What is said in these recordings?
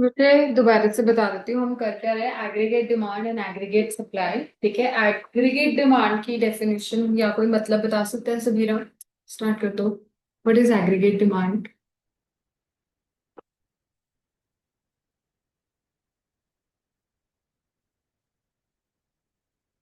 मुझे दोबारा से बता देती हूँ हम कर क्या रहे हैं। Aggregate demand and aggregate supply. ठीक है, एग्रीगेट डिमांड की डेफिनेशन या कोई मतलब बता सकते हैं सबीरा? स्टार्ट कर दो। What is aggregate demand?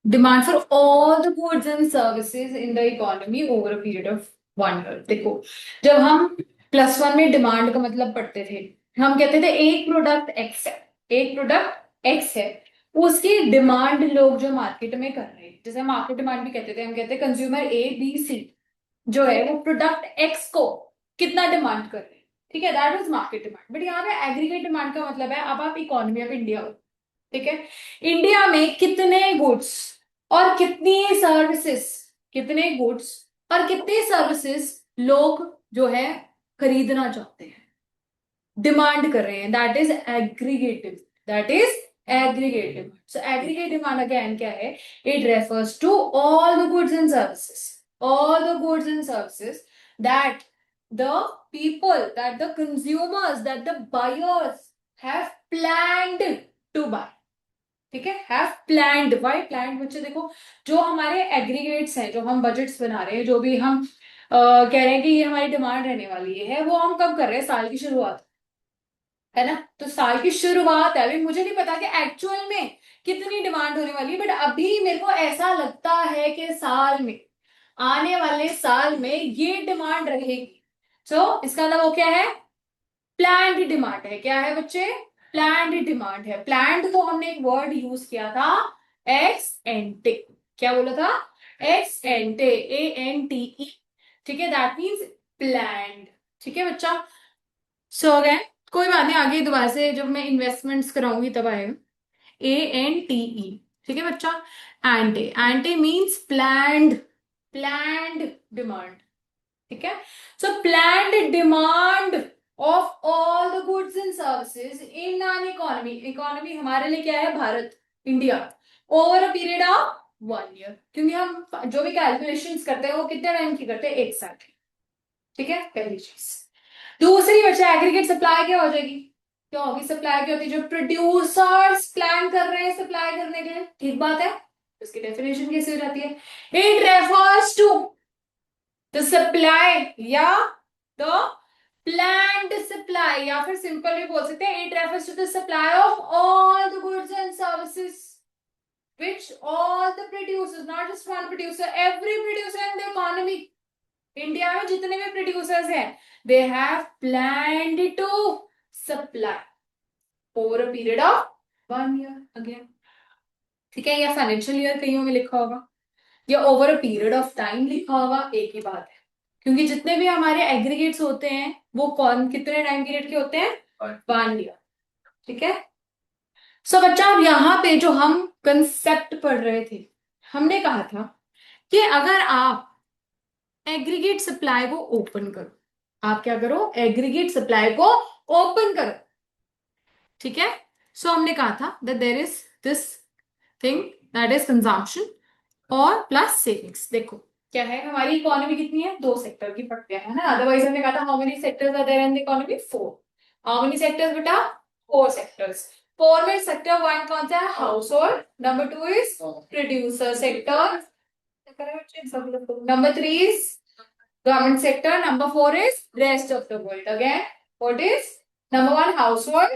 Demand for all the goods and services in the economy over a period of 1 year. देखो, जब हम +1 में डिमांड का मतलब पढ़ते थे, हम कहते थे एक प्रोडक्ट एक्स है, एक प्रोडक्ट एक्स है, उसकी डिमांड लोग जो मार्केट में कर रहे हैं, जैसे हम मार्केट डिमांड भी कहते थे, हम कहते हैं कंज्यूमर A B C जो है वो प्रोडक्ट एक्स को कितना डिमांड कर रहे हैं। ठीक है, that is market demand. But यहाँ पे एग्रीगेट डिमांड का मतलब है, अब आप इकोनॉमी ऑफ इंडिया, ठीक है, इंडिया में कितने गुड्स और कितनी सर्विसेज, कितने गुड्स और कितनी सर्विसेज लोग जो है खरीदना चाहते हैं, डिमांड कर रहे हैं, that is aggregative, that is aggregative. So aggregate demand again क्या है? It refers to all the goods and services, all the goods and services that the people, that the consumers, that the buyers have planned to buy। ठीक है, have planned. Y planned? बच्चे देखो, जो हमारे aggregates हैं, जो हम budgets बना रहे हैं, जो भी हम कह रहे हैं कि ये हमारी डिमांड रहने वाली है, वो हम कब कर रहे हैं? साल की शुरुआत, है ना? तो साल की शुरुआत है, अभी मुझे नहीं पता कि एक्चुअल में कितनी डिमांड होने वाली है, बट अभी मेरे को ऐसा लगता है कि साल में, आने वाले साल में ये डिमांड रहेगी। तो इसका मतलब वो क्या है? प्लान्ड डिमांड है। क्या है बच्चे? प्लान्ड डिमांड है। प्लान्ड को हमने एक वर्ड यूज किया था, एक्स एंटे। क्या बोला था? X एंटे, ANTE। ठीक है, दैट मीन्स प्लान्ड। ठीक है बच्चा, सो अगेन कोई बात नहीं, आगे दोबारा से जब मैं इन्वेस्टमेंट्स कराऊंगी तब आएगा। ANTE। ठीक है बच्चा, ante, ante means planned, planned demand. ठीक है, so planned demand of all the goods and services in an economy. Economy हमारे लिए क्या है? Bharat, India. Over a period of 1 year, क्योंकि हम जो भी कैलकुलेशंस करते हैं वो कितने टाइम की करते हैं? एक साल की। ठीक है, पहली चीज। दूसरी बच्चा, एग्रीगेट सप्लाई क्या हो जाएगी? क्या होगी? सप्लाई क्या होती है? जो प्रोड्यूसर्स प्लान कर रहे हैं सप्लाई करने के लिए। ठीक बात है, इसकी डेफिनेशन कैसे हो जाती है? It refers to the supply या द प्लान्ड सप्लाई, या फिर सिंपल भी बोल सकते हैं, it refers to the supply of all the goods and services which all the producers, not just one producer, every producer in the economy, India में जितने भी प्रोड्यूसर्स हैं, they have planned to supply over a period of 1 year again. ठीक है, या financial year कईयों में लिखा होगा, या over a period of time लिखा होगा, एक ही बात है। क्योंकि जितने भी हमारे एग्रीगेट्स होते हैं वो कौन कितने टाइम पीरियड के होते हैं? 1 ईयर। ठीक है, सो बच्चा अब यहाँ पे जो हम कंसेप्ट पढ़ रहे थे, हमने कहा था कि अगर आप एग्रीगेट सप्लाई को ओपन करो, आप क्या करो? एग्रीगेट सप्लाई को ओपन करो। ठीक है, सो हमने कहा था that there is this thing, that is consumption और प्लस सेविंग्स। देखो क्या है, हमारी इकोनॉमी कितनी है? 2 सेक्टर की पड़ते हैं, है ना? अदरवाइज हमने कहा था how many sectors are there in the economy? 4। How many sectors बेटा? 4 सेक्टर्स। 4 में सेक्टर 1 कौन सा है? House hold. Number 2 is producer sector. Number 3 is government sector. Number 4 is rest of the world. Again, what is number 1? Household,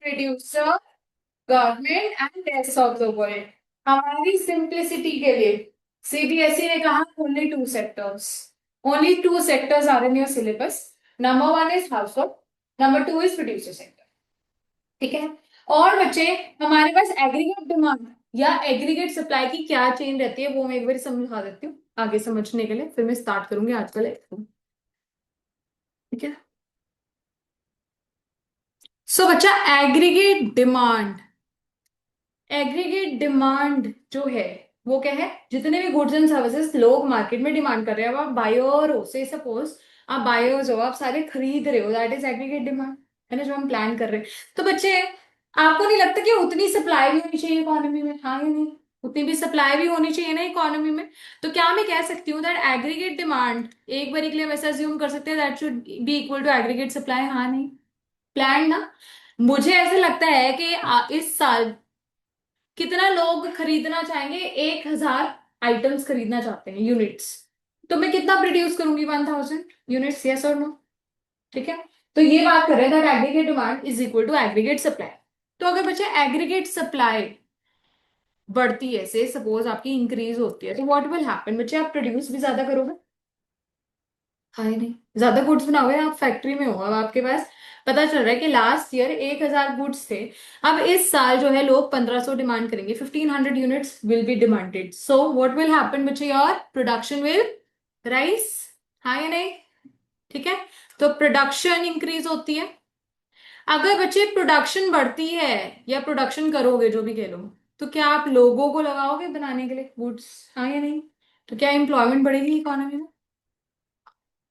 producer, government and rest of the world. हमारी simplicity के लिए CBSE ने कहा only 2 sectors. Only 2 sectors are in your syllabus. Number 1 is household. Number 2 is producer sector. ठीक है, और बच्चे हमारे पास एग्रीगेट डिमांड या एग्रीगेट सप्लाई की क्या चेन रहती है वो मैं एक बार समझा देती हूँ आगे समझने के लिए, फिर मैं स्टार्ट करूंगी आज का लेक्चर। ठीक है, सो बच्चा एग्रीगेट डिमांड, एग्रीगेट डिमांड जो है वो क्या है? जितने भी गुड्स एंड सर्विसेज लोग मार्केट में डिमांड कर रहे हैं, अब आप बायर हो, से सपोज आप बायर्स हो, आप सारे खरीद रहे हो, दैट इज एग्रीगेट डिमांड, है ना? जो हम प्लान कर रहे हैं। तो बच्चे आपको नहीं लगता कि उतनी सप्लाई भी होनी चाहिए इकोनॉमी में? हाँ या नहीं? उतनी भी सप्लाई भी होनी चाहिए ना इकोनॉमी में। तो क्या मैं कह सकती हूँ दैट एग्रीगेट डिमांड, एक बार के लिए हम ऐसा अज्यूम कर सकते हैं that should be equal to aggregate supply? हाँ नहीं? प्लान ना? मुझे ऐसे लगता है कि इस साल कितना लोग खरीदना चाहेंगे, 1,000 आइटम्स खरीदना चाहते हैं, यूनिट्स। तो मैं कितना प्रोड्यूस करूंगी, 1,000 यूनिट्स, यस और नो? ठीक है। तो ये बात कर रहे हैं that aggregate demand is equal to aggregate supply. तो अगर बच्चे एग्रीगेट सप्लाई बढ़ती है, से सपोज आपकी इंक्रीज होती है, तो व्हाट विल हैपन बच्चे, आप प्रोड्यूस भी ज्यादा करोगे। हाँ या नहीं? ज्यादा गुड्स बनाओगे, आप फैक्ट्री में हो, अब आपके पास पता चल रहा है कि लास्ट ईयर 1,000 गुड्स थे, अब इस साल जो है लोग 1,500 डिमांड करेंगे, 1,500 units will be demanded, so what will happen बच्चे, योर प्रोडक्शन विल राइज। हाँ या नहीं? ठीक है। तो प्रोडक्शन इंक्रीज होती है। अगर बच्चे प्रोडक्शन बढ़ती है या प्रोडक्शन करोगे, जो भी कह लो, तो क्या आप लोगों को लगाओगे बनाने के लिए गुड्स? हाँ या नहीं? तो क्या एम्प्लॉयमेंट बढ़ेगी इकोनॉमी में?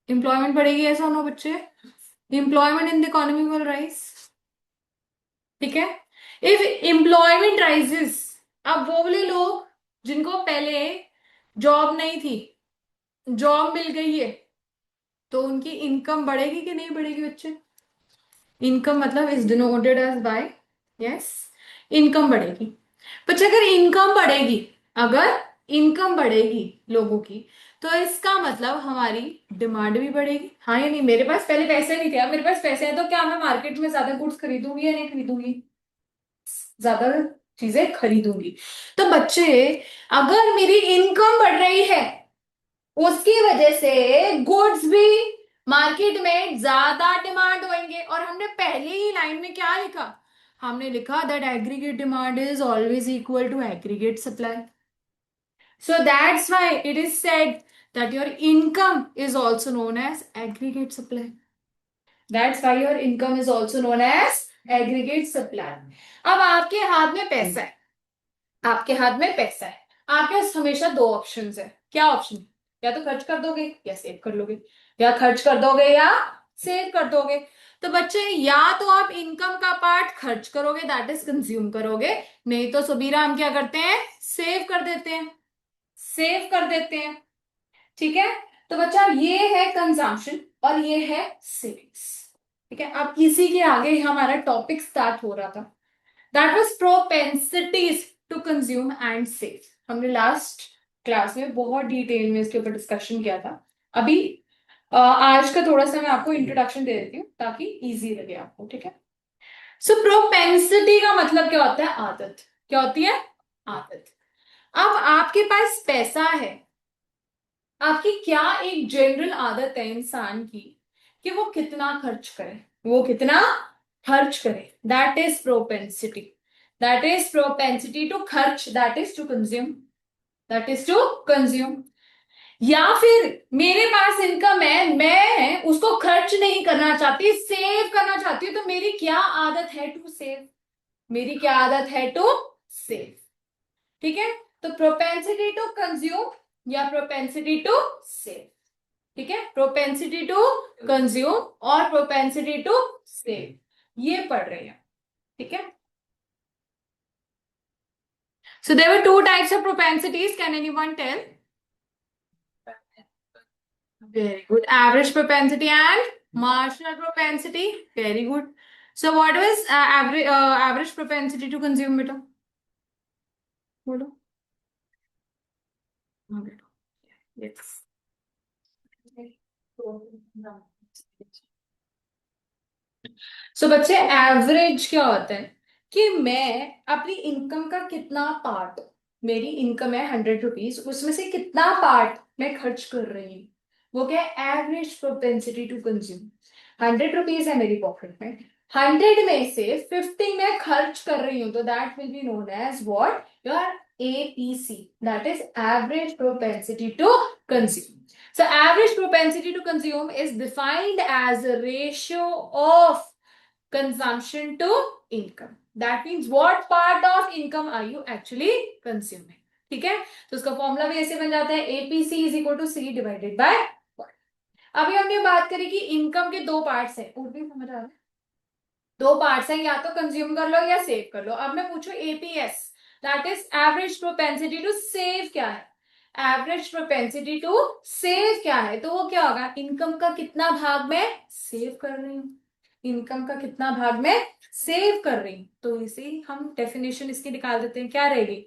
एम्प्लॉयमेंट बढ़ेगी, ऐसा नो बच्चे? Employment in the economy will rise. ठीक है। इफ एम्प्लॉयमेंट राइजेस, अब वो वाले लोग जिनको पहले जॉब नहीं थी, जॉब मिल गई है, तो उनकी इनकम बढ़ेगी कि नहीं बढ़ेगी बच्चे? इनकम मतलब is denoted as by, yes, income बढ़ेगी। बच्चे अगर इनकम बढ़ेगी, अगर इनकम बढ़ेगी लोगों की, तो इसका मतलब हमारी डिमांड भी बढ़ेगी। हाँ या नहीं? मेरे पास पहले पैसे नहीं थे, अब मेरे पास पैसे हैं, तो क्या मैं मार्केट में ज्यादा गुड्स खरीदूंगी या नहीं खरीदूंगी? ज्यादा चीजें खरीदूंगी। तो बच्चे, अगर मेरी इनकम बढ़ रही है, उसकी वजह से गुड्स भी मार्केट में ज्यादा डिमांड होंगे। और हमने पहले ही लाइन में क्या लिखा? हमने लिखा that aggregate demand is always equal to aggregate supply. So that's why it is said that your income is also known as aggregate supply. That's why your income is also known as aggregate supply. अब आपके हाथ में पैसा है, आपके हाथ में पैसा है, आपके पास हमेशा दो ऑप्शंस है। क्या ऑप्शन? या तो खर्च कर दोगे या सेव कर लोगे, या खर्च कर दोगे या सेव कर दोगे। तो बच्चे, या तो आप इनकम का पार्ट खर्च करोगे, दैट इज कंज्यूम करोगे, नहीं तो सुबीरा हम क्या करते हैं, सेव कर देते हैं, सेव कर देते हैं। ठीक है। तो बच्चा, ये है कंजम्पशन और ये है सेविंग्स। ठीक है। अब इसी के आगे हमारा टॉपिक स्टार्ट हो रहा था, that was propensities to consume and save. हमने लास्ट क्लास में बहुत डिटेल में इसके ऊपर डिस्कशन किया था। अभी आज का थोड़ा सा मैं आपको इंट्रोडक्शन दे देती हूँ ताकि इजी लगे आपको। ठीक है। सो प्रोपेंसिटी का मतलब क्या होता है? आदत। क्या होती है? आदत। अब आपके पास पैसा है, आपकी क्या एक जनरल आदत है इंसान की कि वो कितना खर्च करे, वो कितना खर्च करे, that is propensity. That is propensity to खर्च, that is to consume, that is to consume. या फिर मेरे पास इनकम है, मैं उसको खर्च नहीं करना चाहती, सेव करना चाहती हूँ, तो मेरी क्या आदत है? To save. मेरी क्या आदत है? To save. ठीक है। तो प्रोपेंसिटी टू कंज्यूम या प्रोपेंसिटी टू सेव। ठीक है। प्रोपेंसिटी टू कंज्यूम और प्रोपेंसिटी टू सेव, ये पढ़ रहे हैं। ठीक है। So there were two types of propensities, can anyone tell? Very good, average propensity and marginal propensity. Very good. So what was average propensity to consume बेटा? बोलो। हाँ बेटा, यस। सो बच्चे, एवरेज क्या होता है कि मैं अपनी इनकम का कितना पार्ट, मेरी इनकम है 100 रुपीज, उसमें से कितना पार्ट मैं खर्च कर रही हूँ, वो क्या है? Average propensity to consume. 100 rupees है मेरी पॉकेट में, 100 में से 50 मैं खर्च कर रही हूँ, तो that will be known as what? Your APC, that is average propensity to consume. So average propensity to consume is defined as a ratio of consumption to income. That means what part of income are you actually consuming? ठीक है। तो उसका formula भी ऐसे बन जाता है, APC is equal to C divided by. अभी हमने बात करी कि इनकम के दो पार्ट्स हैं, उर्दू समझ आ रहा है? दो पार्ट्स हैं, या तो कंज्यूम कर लो या सेव कर लो। अब मैं पूछू APS, that is average propensity to save, क्या है? एवरेज प्रोपेंसिटी टू सेव क्या है? तो वो क्या होगा? इनकम का कितना भाग मैं सेव कर रही हूँ। इनकम का कितना भाग मैं सेव कर रही हूँ। तो इसे हम डेफिनेशन इसकी निकाल देते हैं, क्या रहेगी?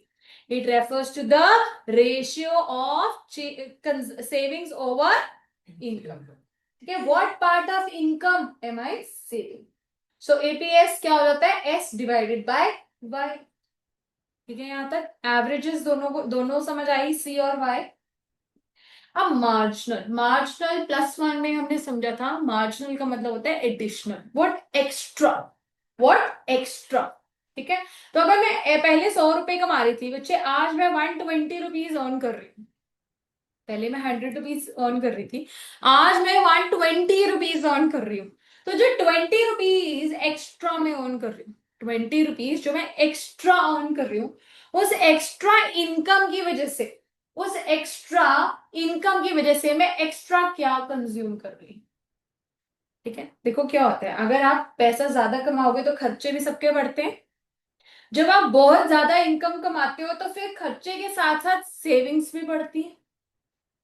It refers to the ratio of savings over income. ठीक है, what part of income am I saving? So APS क्या हो जाता है? S divided by Y. ठीक है, यहां तक एवरेजेस दोनों समझ आई, सी और वाई। अब मार्जिनल, मार्जिनल प्लस वन में हमने समझा था, मार्जिनल का मतलब होता है additional, what extra, what extra. ठीक है, तो अगर मैं पहले 100 रुपए कमा रही थी बच्चे, आज मैं 120 रुपीज अर्न कर रही हूँ। पहले मैं 100 रुपीज अर्न कर रही थी, आज मैं 120 रुपीज अर्न कर रही हूँ। तो जो 20 रुपीज एक्स्ट्रा में अर्न कर रही हूँ, 20 रुपीज जो मैं एक्स्ट्रा अर्न कर रही हूँ, उस एक्स्ट्रा इनकम की वजह से, उस एक्स्ट्रा इनकम की वजह से मैं एक्स्ट्रा क्या कंज्यूम कर रही हूँ। ठीक है, देखो क्या होता है, अगर आप पैसा ज्यादा कमाओगे तो खर्चे भी सबके बढ़ते हैं। जब आप बहुत ज्यादा इनकम कमाते हो तो फिर खर्चे के साथ साथ सेविंग्स भी बढ़ती है।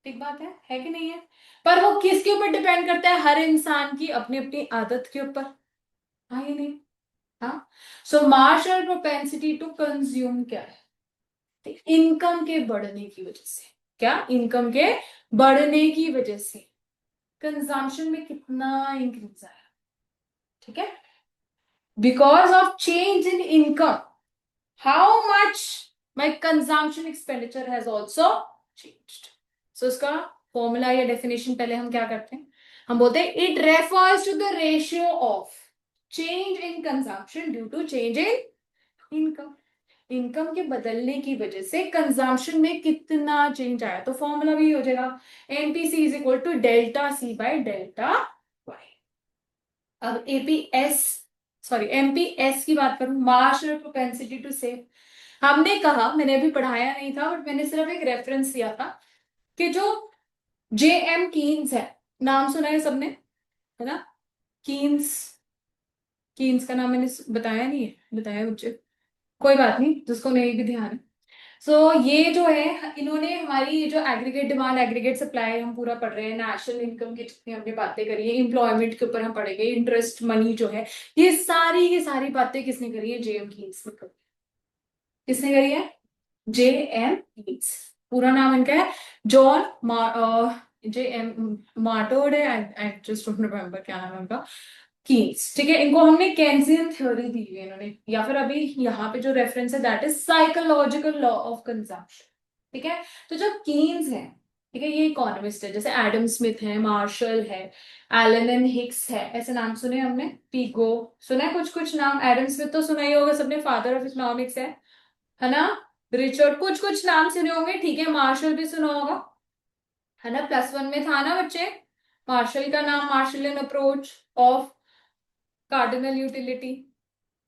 ठीक बात है कि नहीं है? पर वो किसके ऊपर डिपेंड करता है? हर इंसान की अपनी अपनी आदत के ऊपर। हाँ ये नहीं? हाँ। सो मार्शल प्रोपेंसिटी टू कंज्यूम क्या है? इनकम के बढ़ने की वजह से। क्या? इनकम के बढ़ने की वजह से कंजम्पशन में कितना इंक्रीज आया। ठीक है, because of change in income, how much my consumption expenditure has also changed. So इसका फॉर्मूला या डेफिनेशन पहले हम क्या करते हैं, हम बोलते हैं it refers to the ratio of change in consumption due to change in income. Income के बदलने की वजह से कंजम्पशन में कितना चेंज आया। तो फॉर्मूला भी हो जाएगा NPC is equal to delta C by delta Y. अब एपीएस, सॉरी एमपीएस की बात करूं, मार्शल प्रोपेंसिटी टू सेव। हमने कहा, मैंने अभी पढ़ाया नहीं था बट मैंने सिर्फ एक रेफरेंस दिया था, कि जो जे एम कीन्स है, नाम सुना है सबने, है ना? कीन्स, कीन्स का नाम मैंने बताया नहीं है, बताया मुझे, कोई बात नहीं, जिसको नहीं भी ध्यान है। सो ये जो है, इन्होंने हमारी ये जो एग्रीगेट डिमांड एग्रीगेट सप्लाई हम पूरा पढ़ रहे हैं, नेशनल इनकम की जितनी हमने बातें करी है, एम्प्लॉयमेंट के ऊपर हम पढ़ेंगे, इंटरेस्ट मनी जो है, ये सारी की सारी बातें किसने करी है? जेएम कीन्स ने करी। किसने करी है? JM Keynes. पूरा नाम इनका है जॉन जे एम मार्टोड है, आई जस्ट डोंट रिमेम्बर क्या नाम है उनका, कीन्स। ठीक है, इनको हमने केन्सियन थ्योरी दी हुई है इन्होंने, या फिर अभी यहाँ पे जो रेफरेंस है that is psychological law of consumption. ठीक है, तो जो कीन्स है, ठीक है, ये इकोनॉमिस्ट है, जैसे एडम स्मिथ है, मार्शल है, एलन एंड हिक्स है, ऐसे नाम सुने हमने, पीगो, सुना है कुछ कुछ नाम, एडम स्मिथ तो सुना ही होगा सबने, फादर ऑफ इकोनॉमिक्स है ना? रिचर्ड, कुछ कुछ नाम सुने होंगे, ठीक है, मार्शल भी सुना होगा, है ना? प्लस वन में था ना बच्चे, मार्शल का नाम, Marshallian approach of cardinal utility,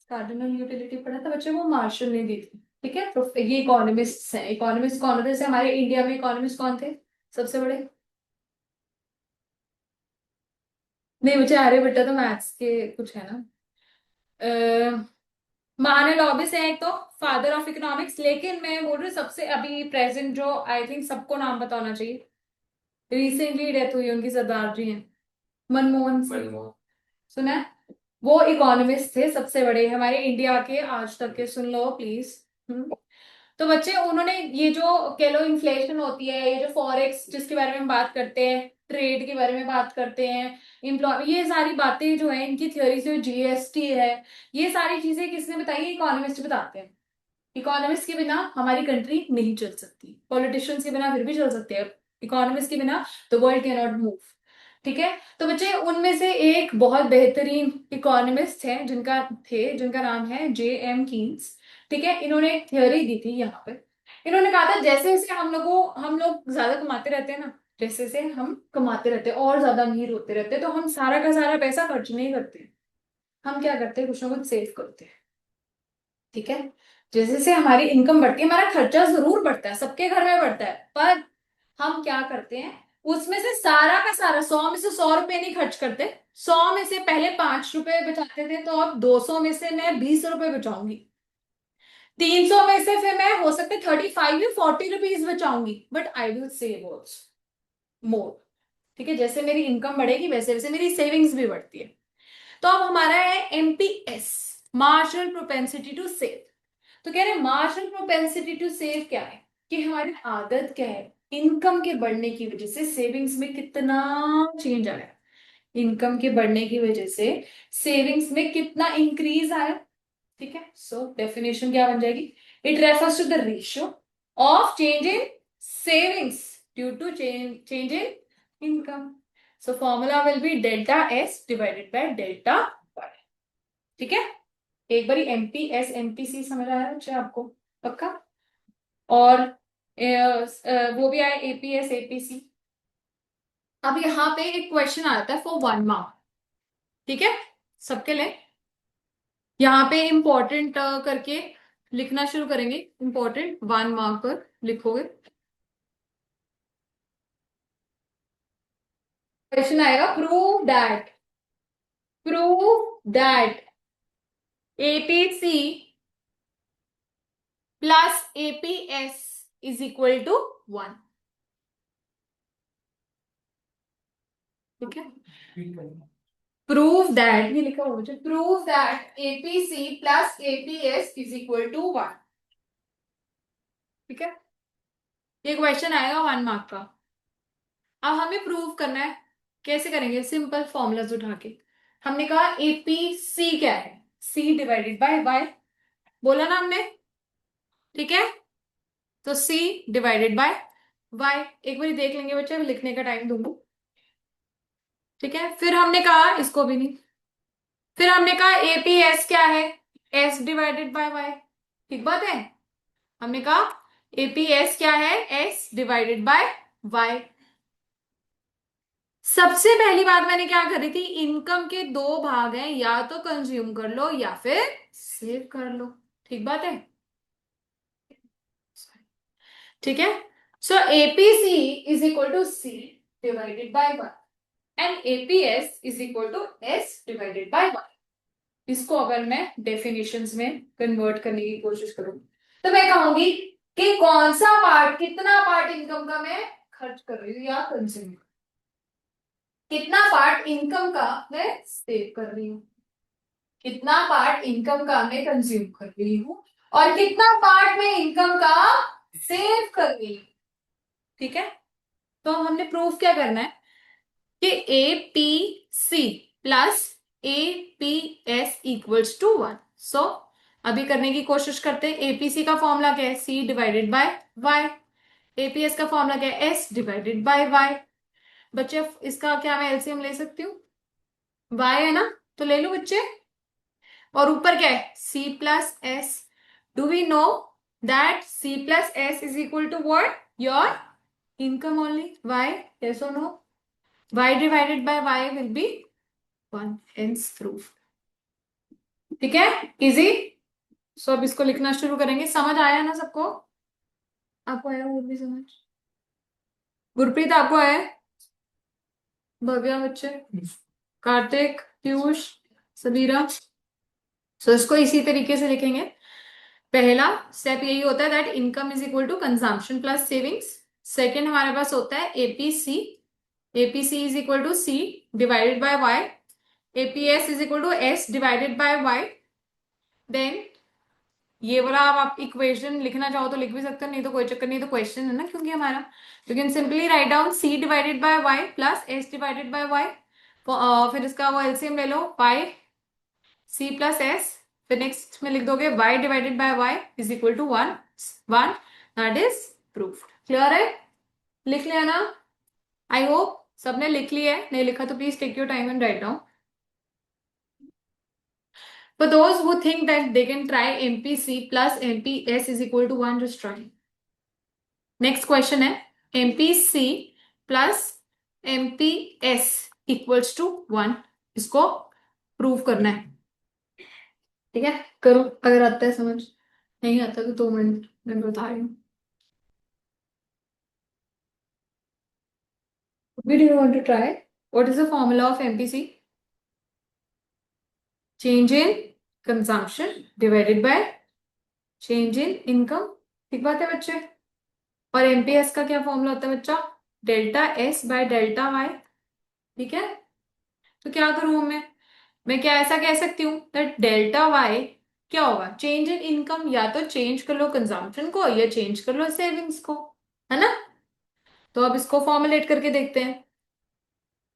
cardinal utility पढ़ा था बच्चे, वो मार्शल ने दी थी। ठीक है, तो ये इकोनॉमिस्ट हैं, इकोनॉमिस्ट कौन थे? हमारे इंडिया में इकोनॉमिस्ट कौन थे सबसे बड़े? नहीं बच्चे, आर्यभट्ट तो मैथ्स के कुछ है ना। महान लॉबिस है एक तो, फादर ऑफ इकोनॉमिक्स, लेकिन मैं बोल रही हूँ सबसे अभी प्रेजेंट जो आई थिंक सबको नाम पता होना चाहिए, रिसेंटली डेथ हुई उनकी, सरदार जी हैं, मनमोहन सिंह, सुना है? वो इकोनॉमिस्ट थे सबसे बड़े हमारे इंडिया के आज तक के, सुन लो प्लीज। तो बच्चे उन्होंने ये जो कह लो इन्फ्लेशन होती है, ये जो फॉरेक्स जिसके बारे में हम बात करते हैं, ट्रेड के बारे में बात करते हैं, इम्प्लॉय, ये सारी बातें जो है इनकी थ्योरी से, जीएसटी है, ये सारी चीजें किसने बताई है? इकोनॉमिस्ट बताते हैं। इकोनॉमिस्ट के बिना हमारी कंट्री नहीं चल सकती, पॉलिटिशियंस के बिना फिर भी चल सकते हैं, इकोनॉमिस्ट के बिना the world can not move. ठीक है, तो बच्चे उनमें से एक बहुत बेहतरीन इकोनॉमिस्ट है जिनका नाम है जे एम कीन्स। ठीक है, इन्होंने एक थ्योरी दी थी यहाँ पे, इन्होंने कहा था जैसे जैसे हम लोग ज्यादा कमाते रहते हैं ना, जैसे जैसे हम कमाते रहते हैं और ज्यादा अमीर होते रहते हैं, तो हम सारा का सारा पैसा खर्च नहीं करते, हम क्या करते हैं? कुछ ना कुछ सेव करते हैं। ठीक है, जैसे जैसे हमारी इनकम बढ़ती है, हमारा खर्चा जरूर बढ़ता है, सबके घर में बढ़ता है, पर हम क्या करते हैं? उसमें से सारा का सारा, 100 में से 100 रुपए नहीं खर्च करते, 100 में से पहले 5 रुपए बचाते थे, तो अब 200 में से मैं 20 रुपए बचाऊंगी, 300 में से फिर मैं हो सकता है 35 या 40 रुपीज बचाऊंगी, but I will save also more. ठीक है, जैसे मेरी इनकम बढ़ेगी वैसे वैसे मेरी सेविंग्स भी बढ़ती है। तो अब हमारा है MPS, marginal propensity to save. तो कह रहे हैं मार्जिनल प्रोपेंसिटी टू सेव क्या है, कि हमारी आदत क्या है, इनकम के बढ़ने की वजह से सेविंग्स में कितना चेंज आया, इनकम के बढ़ने की वजह से सेविंग्स में कितना इंक्रीज आया। ठीक है, सो डेफिनेशन क्या बन जाएगी, it refers to the ratio of change in savings due to change in income. So formula will be delta S divided by delta Y. ठीक है, एक बारी एमपीएस एमपीसी समझ आया बच्चे आपको, पक्का। और वो भी आया एपीएस एपीसी। अब यहाँ पे एक क्वेश्चन आता है फॉर 1 मार्क। ठीक है, सबके लिए यहाँ पे इंपॉर्टेंट करके लिखना शुरू करेंगे, इंपॉर्टेंट 1 मार्क पर लिखोगे। क्वेश्चन आएगा, prove that APC plus APS is equal to 1। ठीक है, प्रूव दैट, ये लिखा हुआ है, prove that APC plus APS is equal to 1। ठीक है, ये क्वेश्चन आएगा 1 मार्क का। अब हमें प्रूव करना है, कैसे करेंगे, सिंपल फॉर्मूलाज उठा के। हमने कहा एपीसी क्या है, सी डिवाइडेड बाय वाई, बोला ना हमने। ठीक है, तो सी डिवाइडेड बाय वाई, एक बार देख लेंगे बच्चे, लिखने का टाइम दूंगा। ठीक है, फिर हमने कहा, इसको भी नहीं, फिर हमने कहा एपीएस क्या है, एस डिवाइडेड बाय वाई। ठीक बात है, हमने कहा एपीएस क्या है, एस डिवाइडेड बाय वाई। सबसे पहली बात मैंने क्या करी थी, इनकम के 2 भाग हैं, या तो कंज्यूम कर लो या फिर सेव कर लो। ठीक बात है, ठीक है। So APC is equal to C divided by Y and APS is equal to S divided by Y. इसको अगर मैं डेफिनेशंस में कन्वर्ट करने की कोशिश करूं, तो मैं कहूंगी कि कौन सा पार्ट, कितना पार्ट इनकम का मैं खर्च कर रही हूँ या कंज्यूम, कितना पार्ट इनकम का मैं सेव कर रही हूँ, कितना पार्ट इनकम का मैं कंज्यूम कर रही हूँ, और कितना पार्ट मैं इनकम का सेव कर रही हूँ। ठीक है, तो हमने प्रूफ क्या करना है कि A P C plus A P S equals to 1। So अभी करने की कोशिश करते हैं। एपीसी का फॉर्मूला क्या है, C divided by Y. APS का फॉर्मूला क्या है, एस डिवाइडेड बाय वाई। बच्चे इसका क्या मैं एलसीएम ले सकती हूँ, वाई है ना, तो ले लो बच्चे। और ऊपर क्या है, C plus S. Do we know that C plus S is equal to what, your income only, Y, yes और no. Y divided by Y will be 1, hence proof. ठीक है, इजी। सो अब इसको लिखना शुरू करेंगे। समझ आया ना सबको, आपको आया और भी समझ, गुरप्रीत आपको आया, भव्या बच्चे, कार्तिक, पीयूष, सबीरा। सो इसको इसी तरीके से लिखेंगे। पहला स्टेप यही होता है that income is equal to consumption plus savings. Second हमारे पास होता है APC, APC is equal to C divided by Y, APS is equal to S divided by Y. Then ये वाला आप इक्वेशन लिखना चाहो तो लिख भी सकते हो, नहीं तो कोई चक्कर नहीं, तो क्वेश्चन है ना, क्योंकि हमारा, you can simply write down C divided by Y plus S divided by Y. फिर इसका वो एलसीएम ले लो, पाई सी प्लस एस, फिर नेक्स्ट में लिख दोगे y divided by y is equal to 1 1, that is proof. Clear है, लिख लिया ना, आई होप सबने लिख लिया है, नहीं लिखा तो please take your time and write down. For those who think that they can try MPC plus MPS is equal to 1, just try. Next question है, MPC plus MPS equals to 1, इसको prove करना है। ठीक है, करो, अगर आता है समझ, नहीं आता तो 2 मिनट में बता रही हूँ। Do you want to try? What is the formula of MPC? Change in consumption divided by change in income। ठीक बात है बच्चे। और एमपीएस का क्या फॉर्मूला होता है बच्चा, delta S by delta Y. ठीक है, तो क्या करूं मैं, मैं क्या ऐसा कह सकती हूँ दैट डेल्टा वाई क्या होगा, चेंज इन इनकम, या तो चेंज कर लो कंजम्पशन को या चेंज कर लो सेविंग्स को, है ना। तो अब इसको फॉर्मुलेट करके देखते हैं।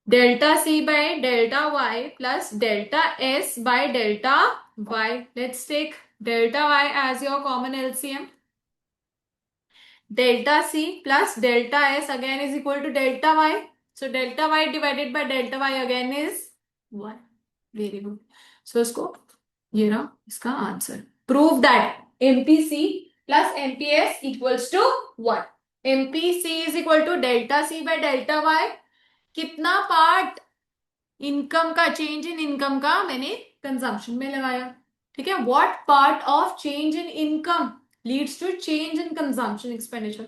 Delta C by delta Y plus delta S by delta Y. Let's take delta Y as your common LCM. Delta C plus delta S again is equal to delta Y. So delta Y divided by delta Y again is 1. Very good. So इसको, ये रहा इसका answer. Prove that MPC plus MPS equals to 1. MPC is equal to delta C by delta Y. कितना part income का, change in income का मैंने consumption में लगाया, ठीक है। What part of change in income leads to change in consumption expenditure?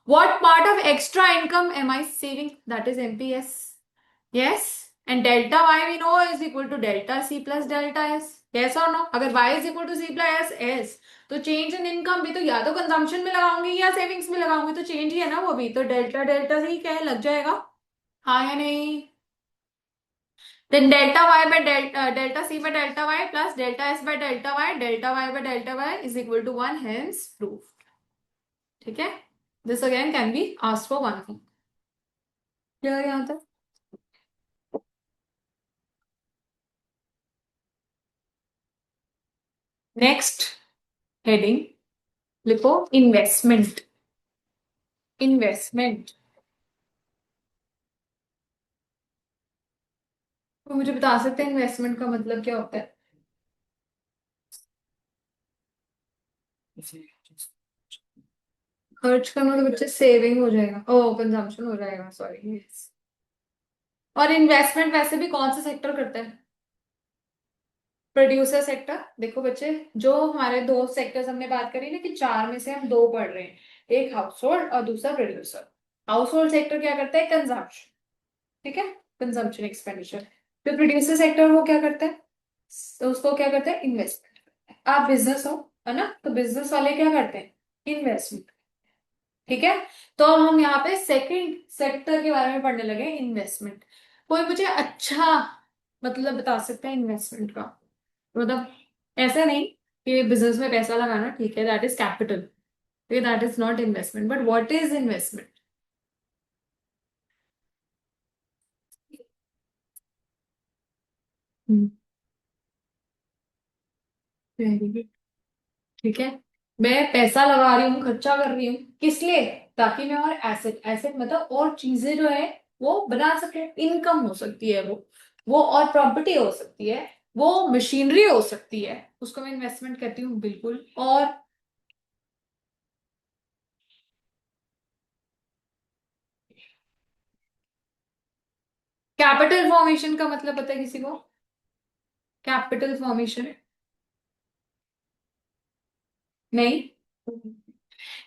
What part of extra income am I saving? That is MPS. Yes. And delta Y we know is equal to delta C plus delta S. Yes or no? अगर Y is equal to C plus S, तो change in income भी तो या तो consumption में लगाऊंगी या savings में लगाऊंगी, तो change ही है ना वो भी, तो डेल्टा डेल्टा से ही क्या है, लग जाएगा। हाँ या नहीं? Then delta Y by delta C by delta Y plus delta S by delta Y by delta Y is equal to 1, hence proved. ठीक है। This again can be asked for 1 mark. Clear यहाँ तक? Next heading लिखो, investment. Investment, तो मुझे बता सकते हैं इन्वेस्टमेंट का मतलब क्या होता है? खर्च करना तो बच्चे सेविंग हो जाएगा, ओ कंजम्पशन हो जाएगा, सॉरी। और इन्वेस्टमेंट वैसे भी कौन सा सेक्टर करता है? Producer sector. देखो बच्चे, जो हमारे दो सेक्टर्स हमने बात करी ना कि चार में से हम दो पढ़ रहे हैं, एक हाउस होल्ड और दूसरा प्रोड्यूसर। हाउस होल्ड सेक्टर क्या करता है? कंजम्पशन, ठीक है, कंजम्पशन एक्सपेंडिचर। फिर प्रोड्यूसर सेक्टर वो क्या करता है? तो उसको क्या करते हैं? इन्वेस्टमेंट। आप बिजनेस हो, है ना, तो बिजनेस वाले क्या करते हैं? इन्वेस्टमेंट, ठीक है। तो अब हम यहाँ पे सेकंड सेक्टर के बारे में पढ़ने लगे, इन्वेस्टमेंट। कोई मुझे अच्छा मतलब बता सकता है इन्वेस्टमेंट का? मतलब ऐसा नहीं कि बिजनेस में पैसा लगाना, ठीक है, that is capital, that is not investment, but what is investment? Very good, ठीक है। मैं पैसा लगा रही हूँ, खर्चा कर रही हूँ, किस लिए? ताकि मैं और एसेट, एसेट मतलब और चीजें जो है वो बना सके। इनकम हो सकती है वो और प्रॉपर्टी हो सकती है, वो मशीनरी हो सकती है, उसको मैं इन्वेस्टमेंट कहती हूँ, बिल्कुल। और कैपिटल फॉर्मेशन का मतलब पता है किसी को? कैपिटल फॉर्मेशन, नहीं।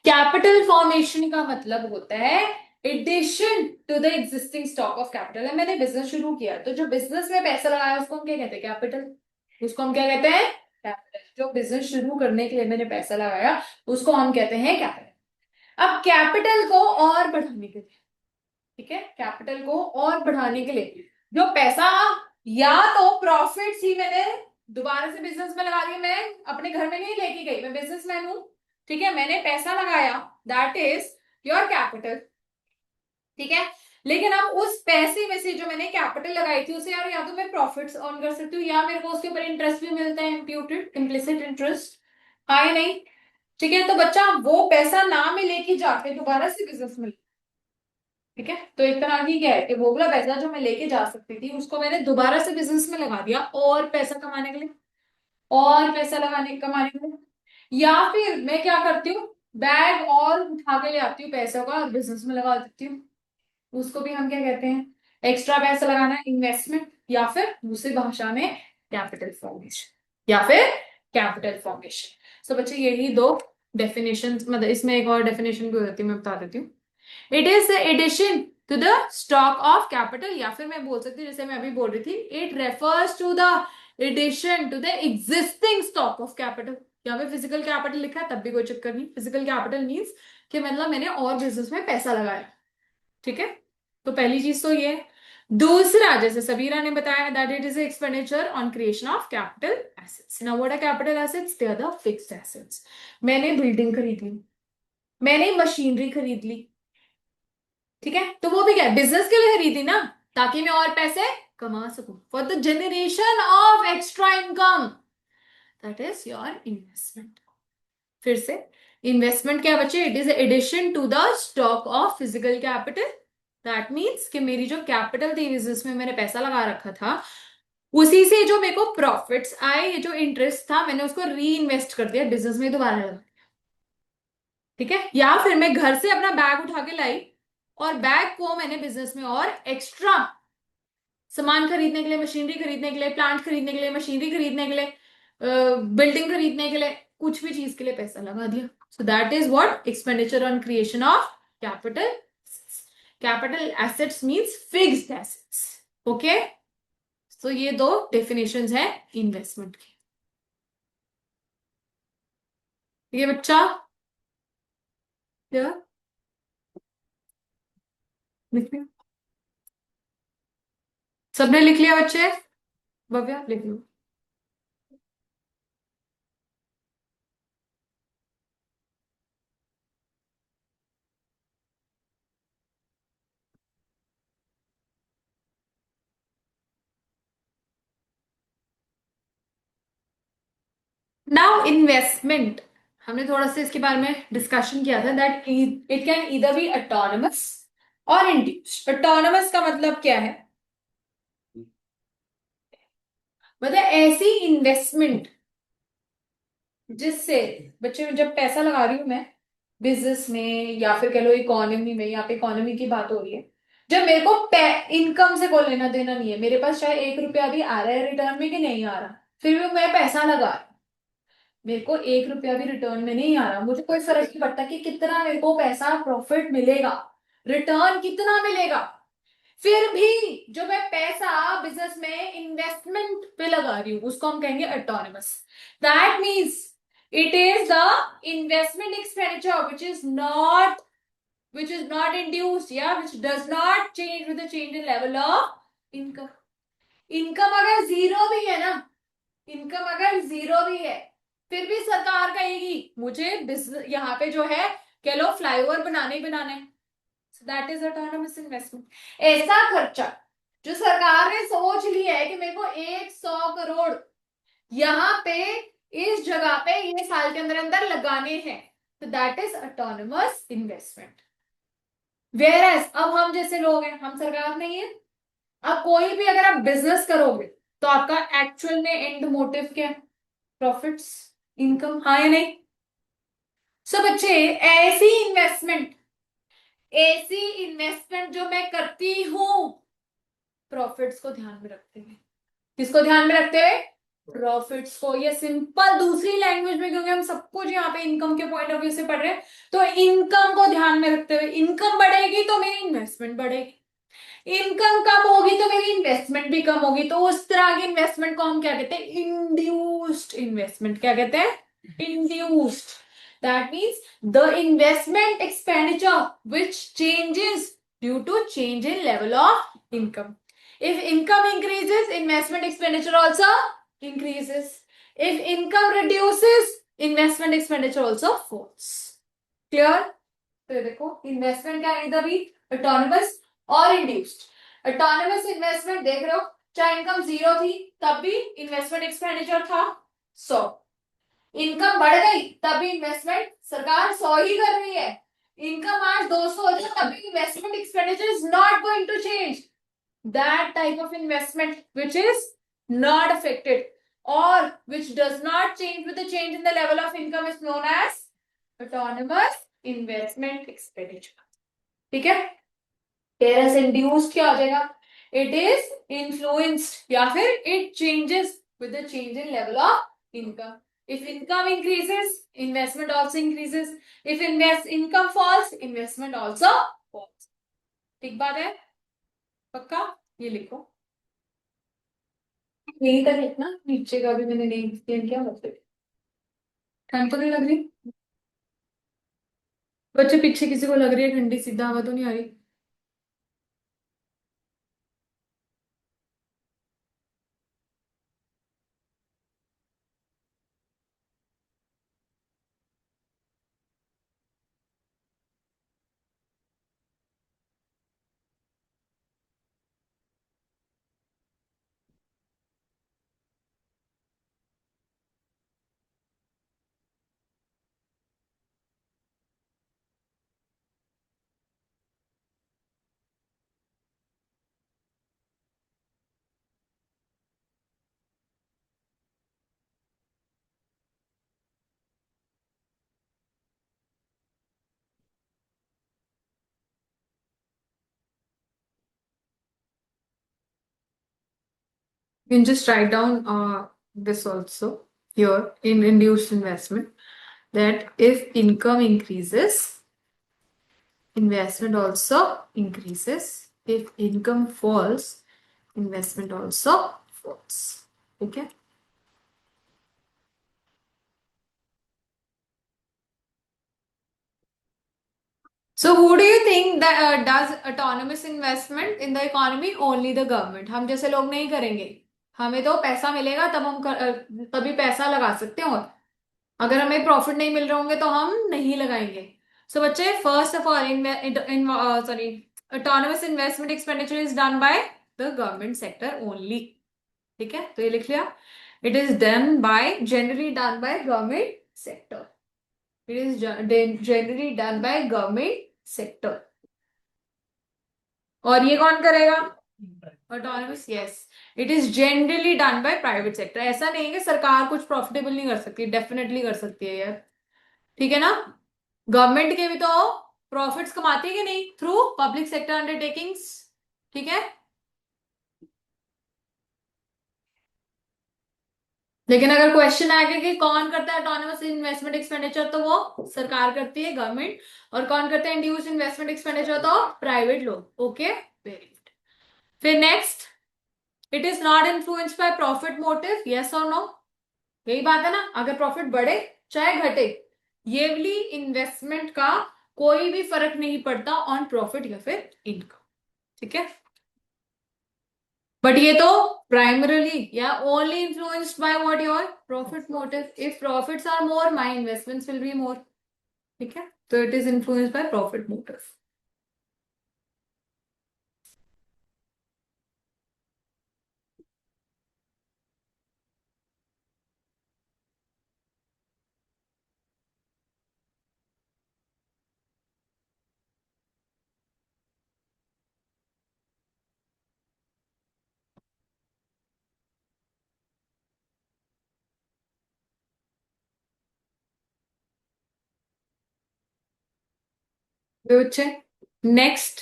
कैपिटल फॉर्मेशन का मतलब होता है addition to the existing stock of capital. है, मैंने बिजनेस शुरू किया, तो जो बिजनेस में पैसा लगाया उसको हम क्या कहते हैं? कैपिटल। उसको हम क्या कहते हैं? कैपिटल। जो बिजनेस शुरू करने के लिए मैंने पैसा लगाया उसको हम कहते हैं कैपिटल। अब कैपिटल को और बढ़ाने के लिए, ठीक है, कैपिटल को और बढ़ाने के लिए जो पैसा, या तो प्रॉफिट्स ही मैंने दोबारा से बिजनेस में लगा दिया, मैं अपने घर में नहीं लेके गई, मैं बिजनेसमैन हूं, ठीक है, मैंने पैसा लगाया, दैट इज योर कैपिटल, ठीक है। लेकिन अब उस पैसे में से जो मैंने कैपिटल लगाई थी उसे यार, या तो मैं प्रॉफिट्स अर्न कर सकती हूँ या मेरे को उसके ऊपर इंटरेस्ट भी मिलता है, इम्प्यूटेड इम्प्लिसिट इंटरेस्ट, हाँ या नहीं? ठीक है, तो बच्चा वो पैसा ना मैं लेके जाके दोबारा से बिजनेस में, ठीक है, तो एक तरह की क्या है कि वो वाला पैसा जो मैं लेके जा सकती थी उसको मैंने दोबारा से बिजनेस में लगा दिया और पैसा कमाने के लिए, और पैसा लगाने कमाने के लिए। या फिर मैं क्या करती हूँ, बैग और उठा के ले आती हूँ पैसों का और बिजनेस में लगा देती हूँ, उसको भी हम क्या कहते हैं? एक्स्ट्रा पैसा लगाना, इन्वेस्टमेंट, या फिर दूसरी भाषा में कैपिटल फॉर्मेशन, या फिर कैपिटल फॉर्मेशन। सो बच्चे यही दो डेफिनेशन, मतलब इसमें एक और डेफिनेशन भी होती है, मैं बता देती हूँ। It is the addition to the stock of capital, या फिर मैं बोल सकती हूँ जैसे मैं अभी बोल रही थी, it refers to the addition to the existing stock of capital. यहाँ पे फिजिकल कैपिटल लिखा है तब भी कोई चक्कर नहीं, फिजिकल कैपिटल मीन्स कि मतलब मैंने और बिजनेस में पैसा लगाया, ठीक है। तो पहली चीज तो ये। दूसरा, जैसे सबीरा ने बताया that it is expenditure on creation of capital assets. Now what are capital assets? They are the fixed assets. मैंने बिल्डिंग खरीद ली, मैंने मशीनरी खरीद ली, ठीक है, तो वो भी क्या है, बिजनेस के लिए खरीदी ना, ताकि मैं और पैसे कमा सकूं, for the generation of extra income, that is your investment. फिर से, इन्वेस्टमेंट क्या बचे? It is addition to the stock of physical capital. That means कि मेरी जो कैपिटल थी जिसमें मैंने पैसा लगा रखा था, उसी से जो मेरे को प्रॉफिट्स आए, ये जो इंटरेस्ट था, मैंने उसको री इन्वेस्ट कर दिया बिजनेस में, दोबारा लगा, ठीक है। या फिर मैं घर से अपना बैग उठा के लाई और बैग को मैंने बिजनेस में और एक्स्ट्रा सामान खरीदने के लिए, मशीनरी खरीदने के लिए, प्लांट खरीदने के लिए, मशीनरी खरीदने के लिए, बिल्डिंग खरीदने के लिए, कुछ भी चीज के लिए पैसा लगा दिया। So that is what expenditure on creation of capital. Capital assets means fixed assets. Okay, तो ये दो डेफिनेशंस है इन्वेस्टमेंट की। ये बच्चा क्या लिख लिया? सबने लिख लिया बच्चे? भव्या लिख लो। नाउ इन्वेस्टमेंट, हमने थोड़ा सा इसके बारे में डिस्कशन किया था that it can either be autonomous और इंड्यूस्ड। ऑटोनमस का मतलब क्या है? मतलब ऐसी इन्वेस्टमेंट जिससे, बच्चे जब पैसा लगा रही हूं मैं बिजनेस में या फिर कह लो इकोनॉमी में, यहाँ पे इकोनॉमी की बात हो रही है, जब मेरे को इनकम से कोई लेना देना नहीं है, मेरे पास चाहे 1 रुपया भी आ रहा है रिटर्न में कि नहीं आ रहा, फिर भी मैं पैसा लगा रही हूं, मेरे को 1 रुपया भी रिटर्न में नहीं आ रहा, मुझे कोई फर्क नहीं पड़ता कि कितना मेरे को पैसा प्रॉफिट मिलेगा, रिटर्न कितना मिलेगा, फिर भी जो मैं पैसा बिजनेस में इन्वेस्टमेंट पे लगा रही हूँ उसको हम कहेंगे autonomous. That means it is the investment expenditure which is not induced या which does not change with the change in level of income। Income अगर जीरो भी है ना, इनकम अगर जीरो भी है, फिर भी सरकार कहेगी मुझे बिजनेस यहाँ पे जो है, कह लो फ्लाईओवर बनाने ही बनाने, दैट इज ऑटोनमस इन्वेस्टमेंट। ऐसा खर्चा जो सरकार ने सोच लिया है कि मेरे को 100 करोड़ यहाँ पे इस जगह पे ये साल के अंदर अंदर लगाने हैं, तो that is autonomous investment. Whereas अब हम जैसे लोग हैं, हम सरकार नहीं है, अब कोई भी अगर आप बिजनेस करोगे तो आपका एक्चुअल में एंड मोटिव क्या है? प्रॉफिट्स, इनकम, हाँ या नहीं? सो बच्चे, ऐसी इन्वेस्टमेंट, ऐसी इन्वेस्टमेंट जो मैं करती हूं प्रॉफिट्स को ध्यान में रखते हुए, किसको ध्यान में रखते हुए? प्रॉफिट्स को। ये सिंपल दूसरी लैंग्वेज में, क्योंकि हम सब कुछ यहाँ पे इनकम के पॉइंट ऑफ व्यू से पढ़ रहे हैं, तो इनकम को ध्यान में रखते हुए, इनकम बढ़ेगी तो मेरी इन्वेस्टमेंट बढ़ेगी, इनकम कम होगी तो मेरी इन्वेस्टमेंट भी कम होगी, तो उस तरह की इन्वेस्टमेंट को हम क्या कहते हैं? Induced investment. क्या कहते हैं? Induced. That means the investment expenditure which changes due to change in level of income. If income increases, investment expenditure also increases. If income reduces, investment expenditure also falls. Clear? तो ये देखो, investment क्या है, इधर भी autonomous और induced. Autonomous investment देख रहे हो, चाहे इनकम जीरो थी तब भी इन्वेस्टमेंट एक्सपेंडिचर था 100, इनकम बढ़ गई तब भी इन्वेस्टमेंट सरकार 100 ही कर रही है, इनकम आज 200 हो जाए तब भी investment expenditure is not going to change. That type of investment which is not affected or which does not change with the change in the level of income is known as autonomous investment expenditure। ठीक है? Whereas induced क्या हो जाएगा? It is influenced या फिर it changes with the change in level of income। If income increases, investment also increases। If income falls, investment also falls। ठीक बात है? पक्का? ये लिखो, यही तक लिखना, नीचे का भी मैंने नहीं एक्सप्लेन किया, मतलब ठंड तो नहीं लग रही बच्चे? पीछे किसी को लग रही है ठंडी? सीधा हवा तो नहीं आ रही? You can just write down this also here in induced investment, that if income increases, investment also increases. If income falls, investment also falls. Okay. So who do you think that does autonomous investment in the economy? Only the government. हम जैसे लोग नहीं करेंगे. हमें तो पैसा मिलेगा तब तभी पैसा लगा सकते हैं, और अगर हमें प्रॉफिट नहीं मिल रहे होंगे तो हम नहीं लगाएंगे. सो बच्चे, first of all sorry, autonomous investment expenditure is done by the government sector only. ठीक है, तो ये लिख लिया. It is done by, generally done by government sector. It is generally done by government sector. और ये कौन करेगा? Autonomous, yes. It is generally done by private sector. ऐसा नहीं है कि सरकार कुछ प्रॉफिटेबल नहीं कर सकती, डेफिनेटली कर सकती है यार. ठीक है ना. गवर्नमेंट के भी तो प्रॉफिट्स कमाती है कि नहीं, थ्रू पब्लिक सेक्टर अंडरटेकिंग्स. ठीक है. लेकिन अगर क्वेश्चन आ गया कि कौन करता है ऑटोनोमस इन्वेस्टमेंट एक्सपेंडिचर, तो वो सरकार करती है, गवर्नमेंट. और कौन करता है इंड्यूस इन्वेस्टमेंट एक्सपेंडिचर, तो प्राइवेट लोग. Okay, very good. फिर next, it is not influenced by profit motive, yes और नो. यही बात है ना. अगर प्रॉफिट बढ़े चाहे घटे, ये वाली इन्वेस्टमेंट का कोई भी फर्क नहीं पड़ता ऑन प्रॉफिट या फिर इनकम. ठीक है. बट ये तो प्राइमरली या only influenced by what, your profit motive. If profits are more, my investments will be more. ठीक है, तो it is influenced by profit motive. बच्चे, next,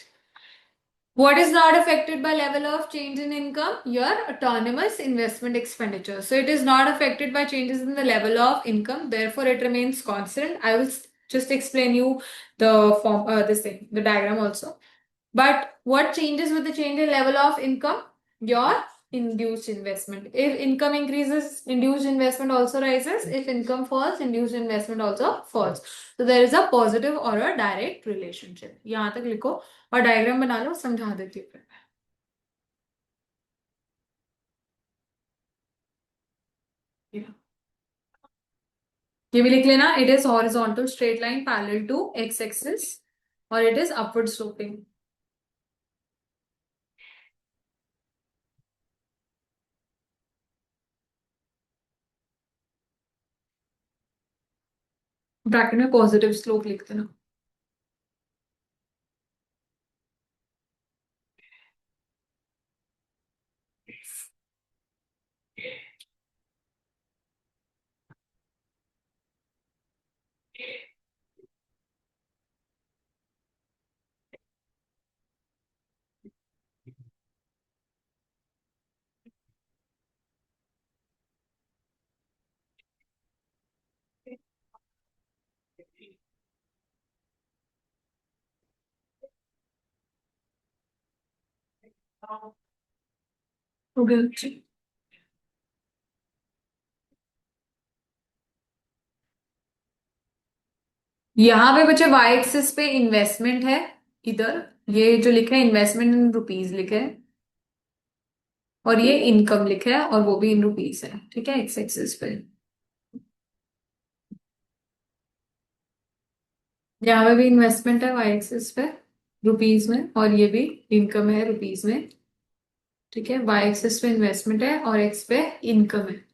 what is not affected by level of change in income? Your autonomous investment expenditure. So it is not affected by changes in the level of income. Therefore, it remains constant. I will just explain you the form, this thing, the diagram also. But what changes with the change in level of income? Your induced investment. If income increases, induced investment also rises. If income falls, induced investment also falls. So there is a positive or a direct relationship. यहाँ तक लिखो और diagram बना लो, समझा देती हूँ फिर. Yeah. ये भी लिख लेना. It is horizontal straight line parallel to X axis, और it is upward sloping. Bracket में पॉजिटिव स्लोप लिख देना. ओके. यहाँ पे बच्चे वाई एक्सिस पे इन्वेस्टमेंट है. इधर ये जो लिखा है इन्वेस्टमेंट इन रुपीज लिखा है, और ये इनकम लिखा है, और वो भी इन रुपीज है. ठीक है, एक्स एक्सिस पे. यहाँ पे भी इन्वेस्टमेंट है वाई एक्सिस पे, रुपीज में, और ये भी इनकम है रुपीज में. ठीक है, वाई एक्सिस पे इन्वेस्टमेंट है और एक्स पे इनकम है.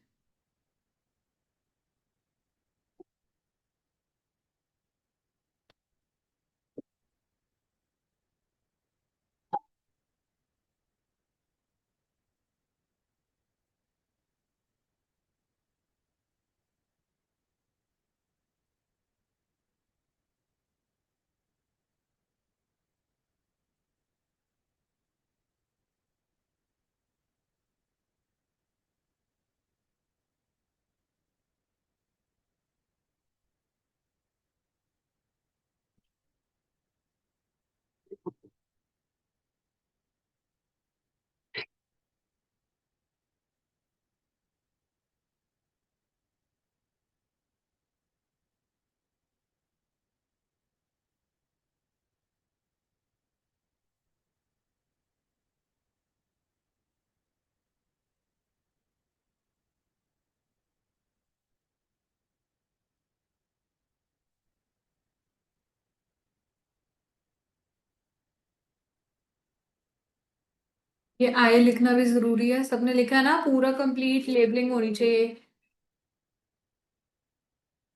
ये आई लिखना भी जरूरी है, सबने लिखा है ना, पूरा कंप्लीट लेबलिंग होनी चाहिए।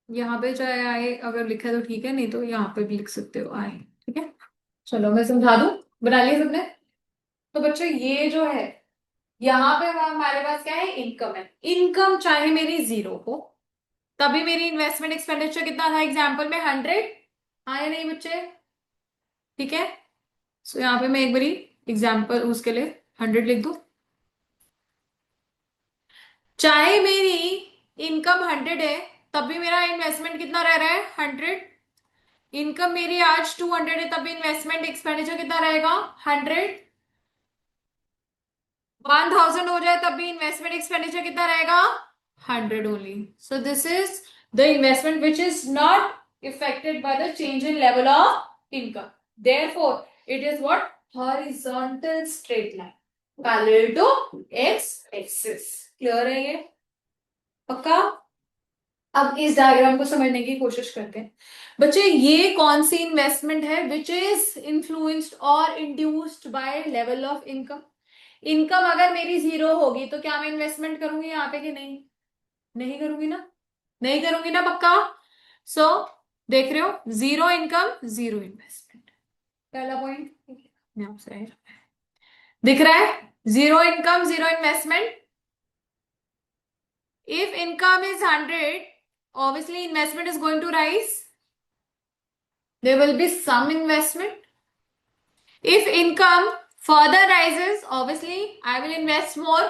यहाँ पे चाहे आई अगर लिखा है तो ठीक है, नहीं तो यहाँ पे भी लिख सकते हो आई। ठीक है, चलो मैं समझा दूं। बना लिया सबने? तो बच्चों ये जो है, यहाँ पे हमारे पास क्या है, इनकम है। इनकम चाहे मेरी जीरो हो, तभी मेरी इन्वेस्टमेंट एक्सपेंडिचर कितना था एग्जाम्पल में, 100। आए नहीं बच्चे? ठीक है, सो यहाँ पे मैं एक बारी एग्जाम्पल उसके लिए 100 लिख दूं। चाहे मेरी इनकम 100 है, तब भी मेरा इन्वेस्टमेंट कितना रह रहा है, 100। इनकम मेरी आज 200 है, तब भी इन्वेस्टमेंट एक्सपेंडिचर कितना रहेगा, 100। 1000 हो जाए तब भी इन्वेस्टमेंट एक्सपेंडिचर कितना रहेगा, 100 only. So this is the investment which is not affected by the change in level of income. Therefore it is what, horizontal straight line parallel to X axis. Clear है ये? पक्का? अब इस diagram को समझने की कोशिश करते हैं। बच्चे ये कौन सी इन्वेस्टमेंट है विच इज इन्फ्लुएंस्ड और induced by level of income? Income अगर मेरी जीरो होगी तो क्या मैं इन्वेस्टमेंट करूंगी यहाँ पे कि नहीं? नहीं करूंगी ना? नहीं करूंगी ना, पक्का? सो देख रहे हो, जीरो इनकम जीरो इन्वेस्टमेंट, पहला पॉइंट यहाँ से दिख रहा है। Zero income zero investment. If income is 100, obviously investment is going to rise. There will be some investment. If income further rises, obviously I will invest more.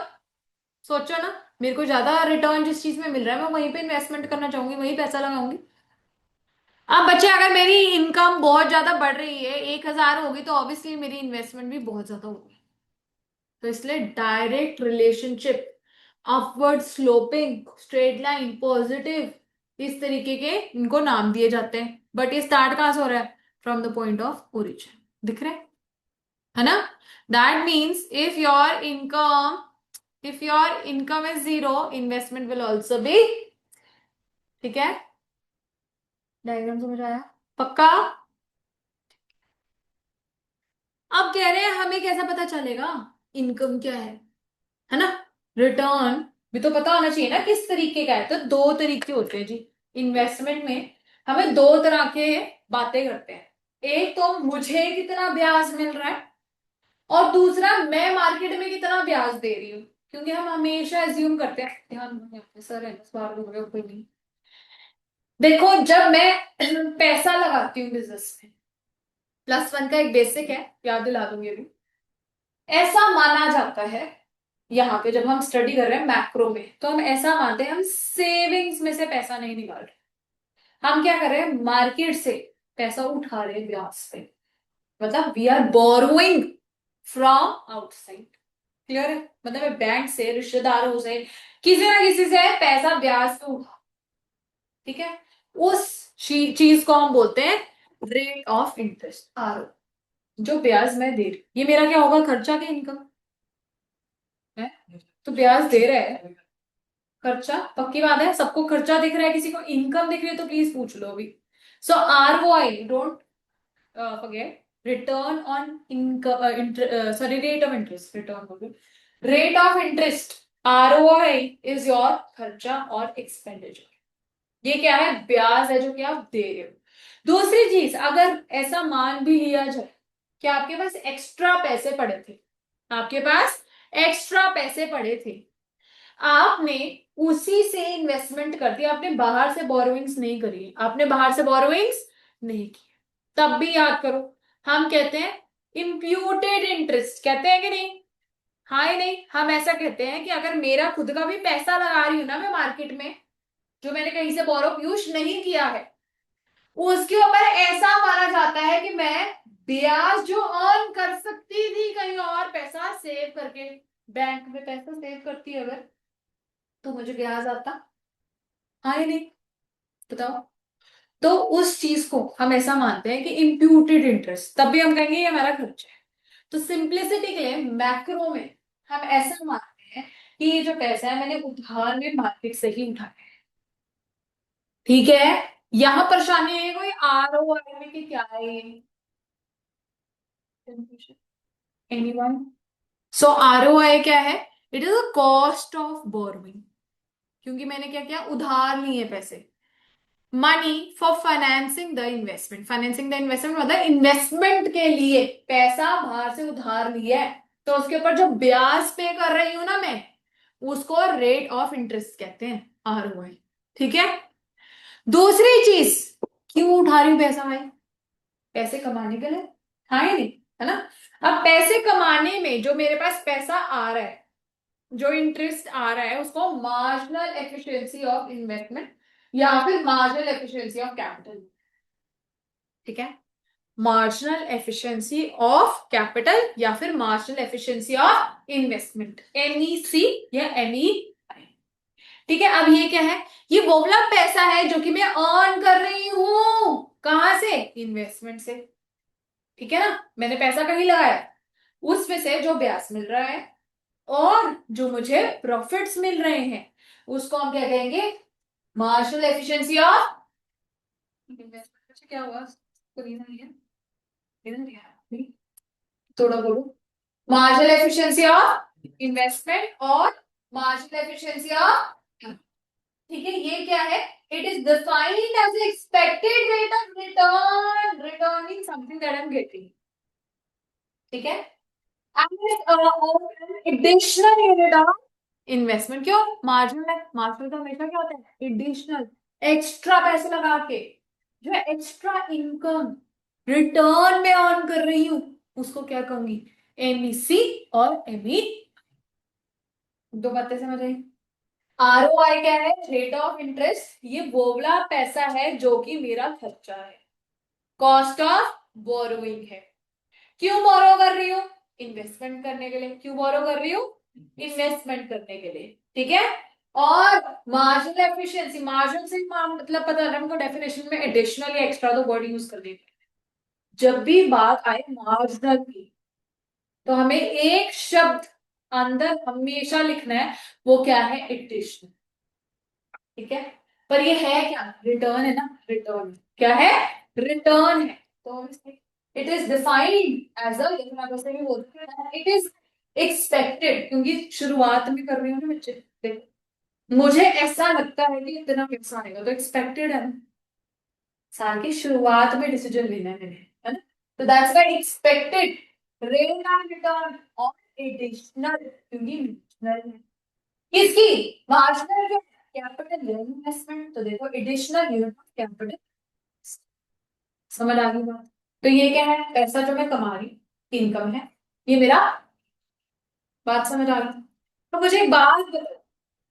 सोचो ना, मेरे को ज्यादा रिटर्न जिस चीज में मिल रहा है मैं वहीं पे इन्वेस्टमेंट करना चाहूंगी, वहीं पैसा लगाऊंगी। अब बच्चे अगर मेरी इनकम बहुत ज्यादा बढ़ रही है, 1000 होगी, तो ऑब्वियसली मेरी इन्वेस्टमेंट भी बहुत ज्यादा होगी। तो इसलिए direct relationship, upward sloping straight line, positive, इस तरीके के इनको नाम दिए जाते हैं। बट ये स्टार्ट कहां से हो रहा है, from the point of origin. दिख रहा है ना? That means if your income is zero, investment will also be. ठीक है, डायग्राम समझ आया? पक्का? अब कह रहे हैं हमें कैसा पता चलेगा इनकम क्या है ना? रिटर्न भी तो पता होना चाहिए ना किस तरीके का है। तो दो तरीके होते हैं जी इन्वेस्टमेंट में। हमें दो तरह के बातें करते हैं। एक तो मुझे कितना ब्याज मिल रहा है, और दूसरा मैं मार्केट में कितना ब्याज दे रही हूँ। क्योंकि हम हमेशा एज्यूम करते हैं, ध्यान दो, यहाँ पे सर है इस बार कोई नहीं। देखो जब मैं पैसा लगाती हूँ बिजनेस में, +1 का एक बेसिक है, याद दिला दूंगी अभी। ऐसा माना जाता है, यहाँ पे जब हम स्टडी कर रहे हैं मैक्रो में, तो हम ऐसा मानते हैं हम सेविंग्स में से पैसा नहीं निकाल रहे। हम क्या कर रहे हैं, मार्केट से पैसा उठा रहे हैं ब्याज पे। मतलब we are borrowing from outside. Clear है? मतलब मैं बैंक से, रिश्तेदारों से, किसी ना किसी से पैसा ब्याज पे उठा। ठीक है, उस चीज को हम बोलते हैं रेट ऑफ इंटरेस्ट, आर। जो ब्याज मैं दे रही, ये मेरा क्या होगा, खर्चा के इनकम है? तो ब्याज दे रहा है, खर्चा पक्की बात है। सबको खर्चा दिख रहा है, किसी को इनकम दिख रही है तो प्लीज पूछ लो अभी। सो ROI, don't forget, return on income, sorry rate of interest, return हो गया, rate of interest. ROI is your खर्चा और एक्सपेंडिचर। ये क्या है, ब्याज है जो कि आप दे रहे हो। दूसरी चीज, अगर ऐसा मान भी लिया जाए कि आपके पास एक्स्ट्रा पैसे पड़े थे, आपके पास एक्स्ट्रा पैसे पड़े थे, आपने उसी से इन्वेस्टमेंट कर दिया, आपने बाहर से बोरोइंग्स नहीं करी, आपने बाहर से बोरोइंग्स नहीं की, तब भी याद करो, हम कहते हैं इम्प्यूटेड इंटरेस्ट, कहते हैं कि नहीं? हाँ या नहीं? हम ऐसा कहते हैं कि अगर मेरा खुद का भी पैसा लगा रही हूं ना मैं मार्केट में, जो मैंने कहीं से बोरो यूज नहीं किया है, उसके ऊपर ऐसा माना जाता है कि मैं ब्याज जो अर्न कर सकती थी कहीं और पैसा सेव करके, बैंक में पैसा सेव करती अगर, तो मुझे ब्याज आता। हाँ या नहीं? बताओ। तो उस चीज को हम ऐसा मानते हैं कि इम्प्यूटेड इंटरेस्ट, तब भी हम कहेंगे ये हमारा खर्चा है। तो सिंप्लिसिटी के लिए मैक्रो में हम ऐसा मानते हैं कि ये जो पैसा है मैंने उधार में मार्केट से ही उठाया है। ठीक है, यहां परेशानी है कोई ROI में कि क्या है ये? एनीवन? सो ROI क्या है? It is a cost of borrowing, क्योंकि मैंने क्या किया, उधार लिए पैसे। Money for financing the investment, financing the investment मतलब इन्वेस्टमेंट के लिए पैसा बाहर से उधार लिया है, तो उसके ऊपर जो ब्याज पे कर रही हूं ना मैं, उसको रेट ऑफ इंटरेस्ट कहते हैं, ROI। ठीक है। दूसरी चीज, क्यों उठा रही हूं पैसा भाई? पैसे कमाने के लिए, हाँ ही नहीं, है ना? अब पैसे कमाने में जो मेरे पास पैसा आ रहा है, जो इंटरेस्ट आ रहा है, उसको मार्जिनल एफिशिएंसी ऑफ इन्वेस्टमेंट या फिर मार्जिनल एफिशिएंसी ऑफ कैपिटल। ठीक है। मार्जिनल एफिशिएंसी ऑफ कैपिटल या फिर marginal efficiency of investment, MEC या ME। ठीक है। अब ये क्या है? ये वो वाला पैसा है जो कि मैं अर्न कर रही हूं, कहां से? इन्वेस्टमेंट से। ठीक है ना, मैंने पैसा कहीं लगाया, उसमें से जो ब्याज मिल रहा है और जो मुझे प्रॉफिट्स मिल रहे हैं, उसको हम क्या कहेंगे? Marginal efficiency of investment. क्या हुआ? कोई नहीं है, इधर नहीं है। थोड़ा बोलो। मार्जिनल एफिशिएंसी ऑफ इन्वेस्टमेंट और मार्जिनल एफिशिएंसी ऑफ, ठीक है, ये क्या है? It is defined as expected rate of return returning something that I am getting. ठीक है। Additional unit of investment. क्यों मार्जिनल है? मार्जिनल का हमेशा क्या होता है? एडिशनल, एक्स्ट्रा पैसे लगा के जो एक्स्ट्रा इनकम रिटर्न में अर्न कर रही हूं, उसको क्या कहूंगी? MEC और ME। दो बातें समझ आई? ROI क्या है? रेट ऑफ इंटरेस्ट, ये वो वाला पैसा है जो कि मेरा खर्चा है, कॉस्ट ऑफ बोरोइंग है। क्यों बोरो कर रही हूँ? इन्वेस्टमेंट करने के लिए। क्यों बोरो कर रही हूँ? इन्वेस्टमेंट करने के लिए। ठीक है। और मार्जिनल एफिशिएंसी, मार्जिन से मतलब पता है हमको डेफिनेशन में एडिशनल या एक्स्ट्रा तो वर्ड यूज कर लेंगे। जब भी बात आए मार्जिनल की, तो हमें एक शब्द अंदर हमेशा लिखना है, वो क्या है? एडिशनल। ठीक है। पर ये है क्या? रिटर्न है ना, रिटर्न क्या है? रिटर्न है। तो it is defined as a, लेकिन आप ऐसे भी बोलते हैं इट इज एक्सपेक्टेड, क्योंकि शुरुआत में कर रही हूँ ना बच्चे, देखो, मुझे ऐसा लगता है कि इतना पैसा आएगा, तो एक्सपेक्टेड है ना। साल की शुरुआत में डिसीजन लेना है मैंने, है ना? तो that's why expected rate of return और एडिशनल, क्योंकि marginal है। किसकी? मार्जिनल जो कैपिटल इन्वेस्टमेंट, तो देखो एडिशनल यूनिट ऑफ कैपिटल। समझ आ गई बात? तो ये क्या है? पैसा जो मैं कमा रही हूँ, इनकम है, ये मेरा। बात समझ आ गई? तो मुझे एक बात बताओ,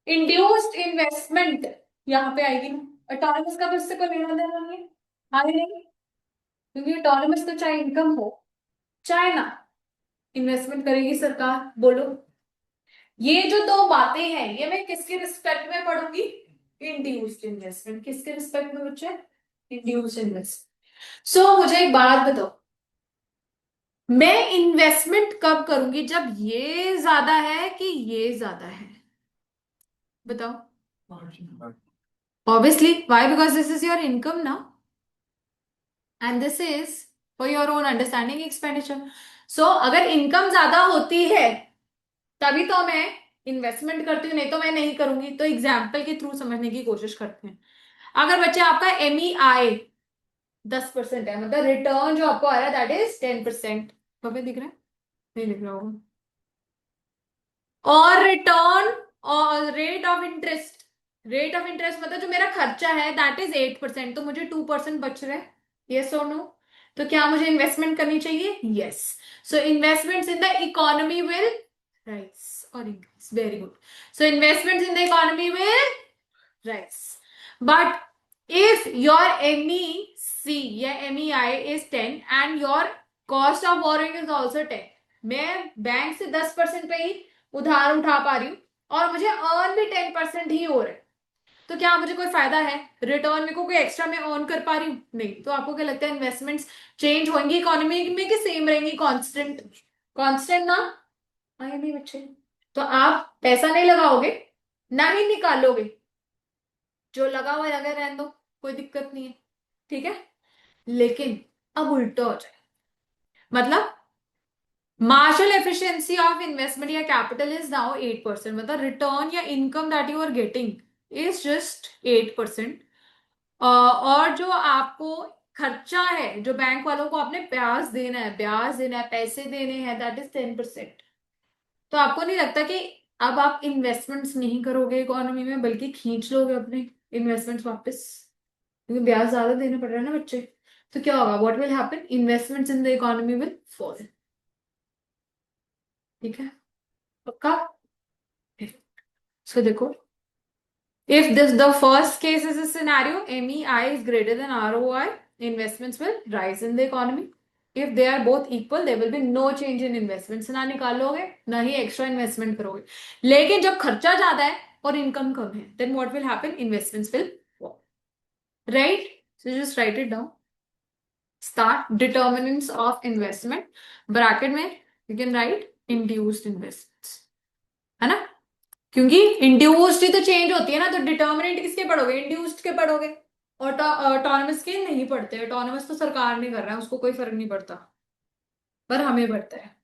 इंड्यूस्ड इन्वेस्टमेंट यहाँ पे आएगी ना, ऑटोनमस का भी इससे कोई लेना देना नहीं है, हाँ या नहीं? क्योंकि ऑटोनमस तो चाहे इनकम हो चाहे ना, इन्वेस्टमेंट करेगी सरकार, बोलो। ये जो दो बातें हैं, ये मैं किसके रिस्पेक्ट में पढ़ूंगी? Induced investment. किसके रिस्पेक्ट में बच्चे? Induced investment. सो मुझे एक बात बताओ, मैं इन्वेस्टमेंट कब करूंगी? जब ये ज्यादा है कि ये ज्यादा है? बताओ। Obviously, why? Because this is your income ना, and this is for your own understanding expenditure. So अगर इनकम ज्यादा होती है तभी तो मैं इन्वेस्टमेंट करती हूँ, नहीं तो मैं नहीं करूंगी। तो एग्जाम्पल के थ्रू समझने की कोशिश करते हैं। अगर बच्चे आपका MEI 10% है, मतलब रिटर्न जो आपको आ रहा है दैट इज 10%, तो फिर दिख रहा है? नहीं दिख रहा होगा। और रिटर्न और rate of interest, rate of interest मतलब जो मेरा खर्चा है दैट इज 8%, तो मुझे 2% बच रहा है। यस और नो? तो क्या मुझे इन्वेस्टमेंट करनी चाहिए? Yes. So investments in the economy will rise और increase, very good. So investments in the economy will rise, but if your MEC या MEI is 10 and your cost of borrowing is also 10, मैं bank से 10% पे ही उधार उठा पा रही हूँ और मुझे अर्न भी 10% ही हो रहा है, तो क्या मुझे कोई फायदा है? रिटर्न मेरे को कोई एक्स्ट्रा मैं अर्न कर पा रही हूँ? नहीं। तो आपको क्या लगता है, इन्वेस्टमेंट्स चेंज होंगी इकोनॉमी में कि सेम रहेंगी, कांस्टेंट? कांस्टेंट ना, आए नहीं बच्चे। तो आप पैसा नहीं लगाओगे ना ही निकालोगे, जो लगा हुआ है लगे रहने दो, कोई दिक्कत नहीं है। ठीक है। लेकिन अब उल्टा हो जाए, मतलब मार्शल एफिशिएंसी ऑफ इन्वेस्टमेंट या कैपिटल इज नाउ 8%, मतलब रिटर्न या income that you are getting is just 8%। और जो आपको खर्चा है, जो बैंक वालों को आपने ब्याज देना है, पैसे देने हैं, दैट इज 10%। तो आपको नहीं लगता कि अब आप इन्वेस्टमेंट्स नहीं करोगे इकोनॉमी में, बल्कि खींच लोगे अपने इन्वेस्टमेंट्स वापस, क्योंकि ब्याज ज्यादा देना पड़ रहा है ना बच्चे। तो क्या होगा, what will happen, investments in the economy will fall. ठीक है, पक्का। सो देखो, if this the first case is a scenario, MEI is greater than ROI, investments will rise in the economy. If they are both equal, there will be no change in investments. ना निकालोगे ना ही extra investment करोगे। लेकिन जब खर्चा ज्यादा है और इनकम कम है, then what will happen? Investments will fall. Right? So just write it down. Start determinants of investment. Bracket में you can write induced investments. है ना? क्योंकि इंड्यूस्ड ही तो चेंज होती है ना, तो डिटर्मिनेंट किसके पढ़ोगे, इंड्यूस्ड के पढ़ोगे। ऑटोनमस के नहीं पढ़ते, ऑटोनमस तो सरकार नहीं कर रहा है, उसको कोई फर्क नहीं पड़ता, पर हमें पड़ता है।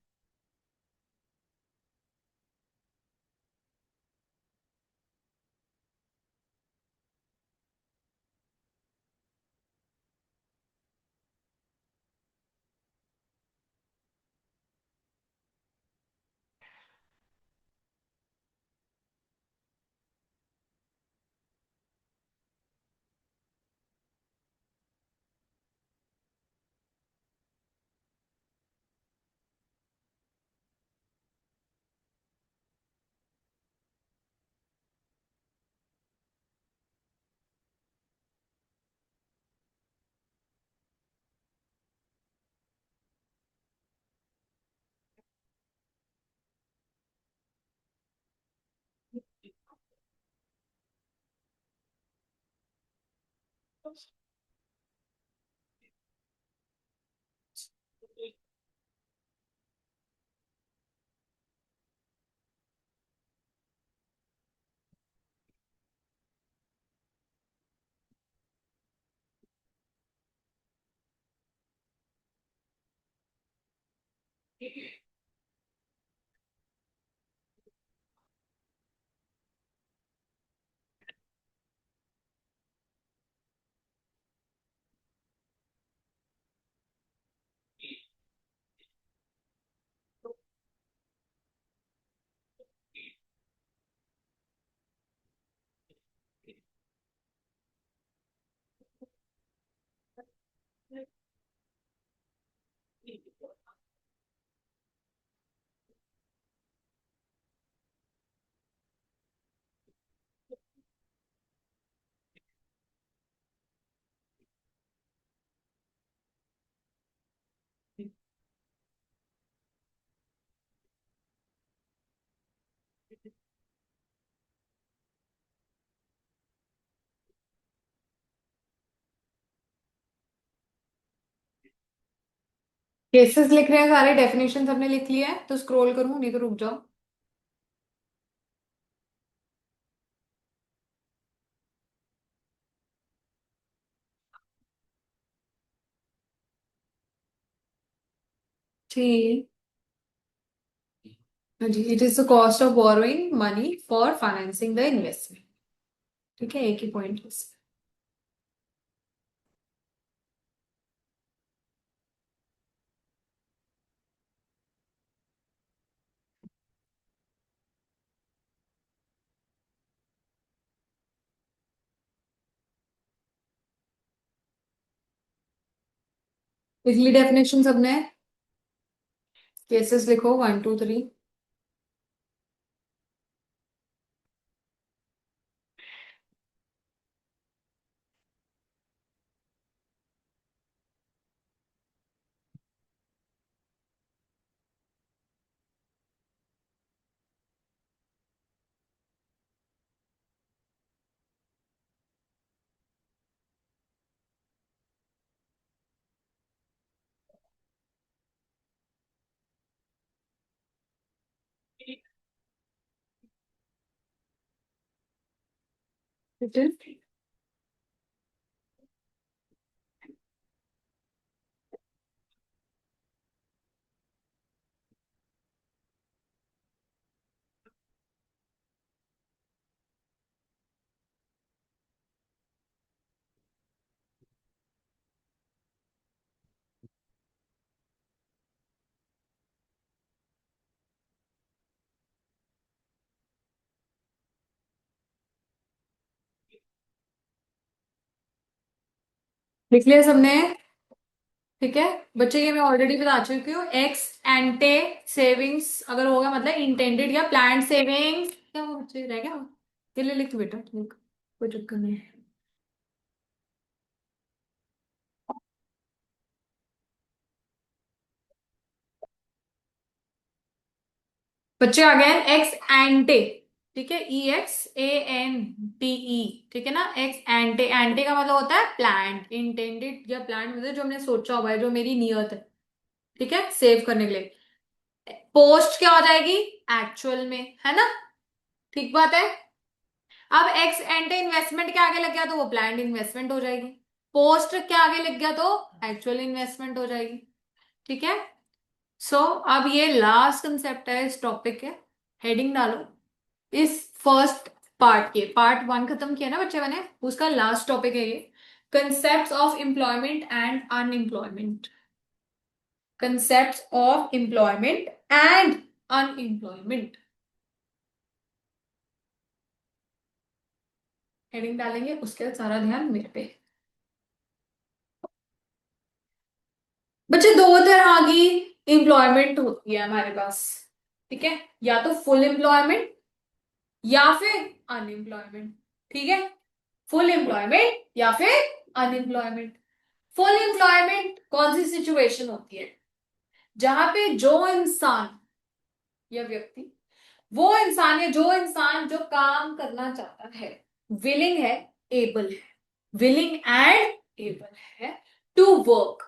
केसेस लिख रहे हैं सारे, डेफिनेशन हमने लिख लिया है, तो स्क्रॉल करूं नहीं तो रुक जाओ। ठीक। हाँ जी, it is the cost of borrowing money for financing the investment. ठीक है, एक ही पॉइंट है। पिछली डेफिनेशन सबने, केसेस लिखो 1 2 3। लिख लिया सबने? ठीक है बच्चे, ये मैं ऑलरेडी बता चुकी हूँ। एक्स एंटे सेविंग्स अगर होगा मतलब इंटेंडेड या प्लान्ड सेविंग्स, क्या वो बच्चे रह गया? ये ले लिख बेटा, लिख, कोई चक्कर नहीं है। बच्चे आ गए एक्स एंटे, ठीक है, ई x A N T E, ठीक है ना। एक्स एंटे, एंटे का मतलब होता है प्लान्ड, इंटेंडेड या प्लान्ड मतलब जो हमने सोचा हुआ है, जो मेरी नियत है, ठीक है, सेव करने के लिए। पोस्ट क्या हो जाएगी? एक्चुअल में, है ना? ठीक बात है। अब एक्स एंटे इन्वेस्टमेंट के आगे लग गया तो वो प्लान्ड इन्वेस्टमेंट हो जाएगी। पोस्ट के आगे लग गया तो एक्चुअल इन्वेस्टमेंट हो जाएगी। ठीक है। सो अब ये लास्ट कंसेप्ट है इस टॉपिक के। हेडिंग डालो इस फर्स्ट पार्ट के, पार्ट वन खत्म किया ना बच्चे मैंने, उसका लास्ट टॉपिक है ये, concept of employment and unemployment. Concept of employment and unemployment. Heading डालेंगे, उसके बाद सारा ध्यान मेरे पे। बच्चे दो तरह की एम्प्लॉयमेंट होती है हमारे पास, ठीक है, या तो फुल एम्प्लॉयमेंट या फिर अनएम्प्लॉयमेंट। ठीक है, फुल एम्प्लॉयमेंट या फिर अनएम्प्लॉयमेंट। फुल एम्प्लॉयमेंट कौन सी सिचुएशन होती है? जहां पे जो इंसान या व्यक्ति, वो इंसान या जो इंसान जो काम करना चाहता है, विलिंग है, एबल है, विलिंग एंड एबल है to work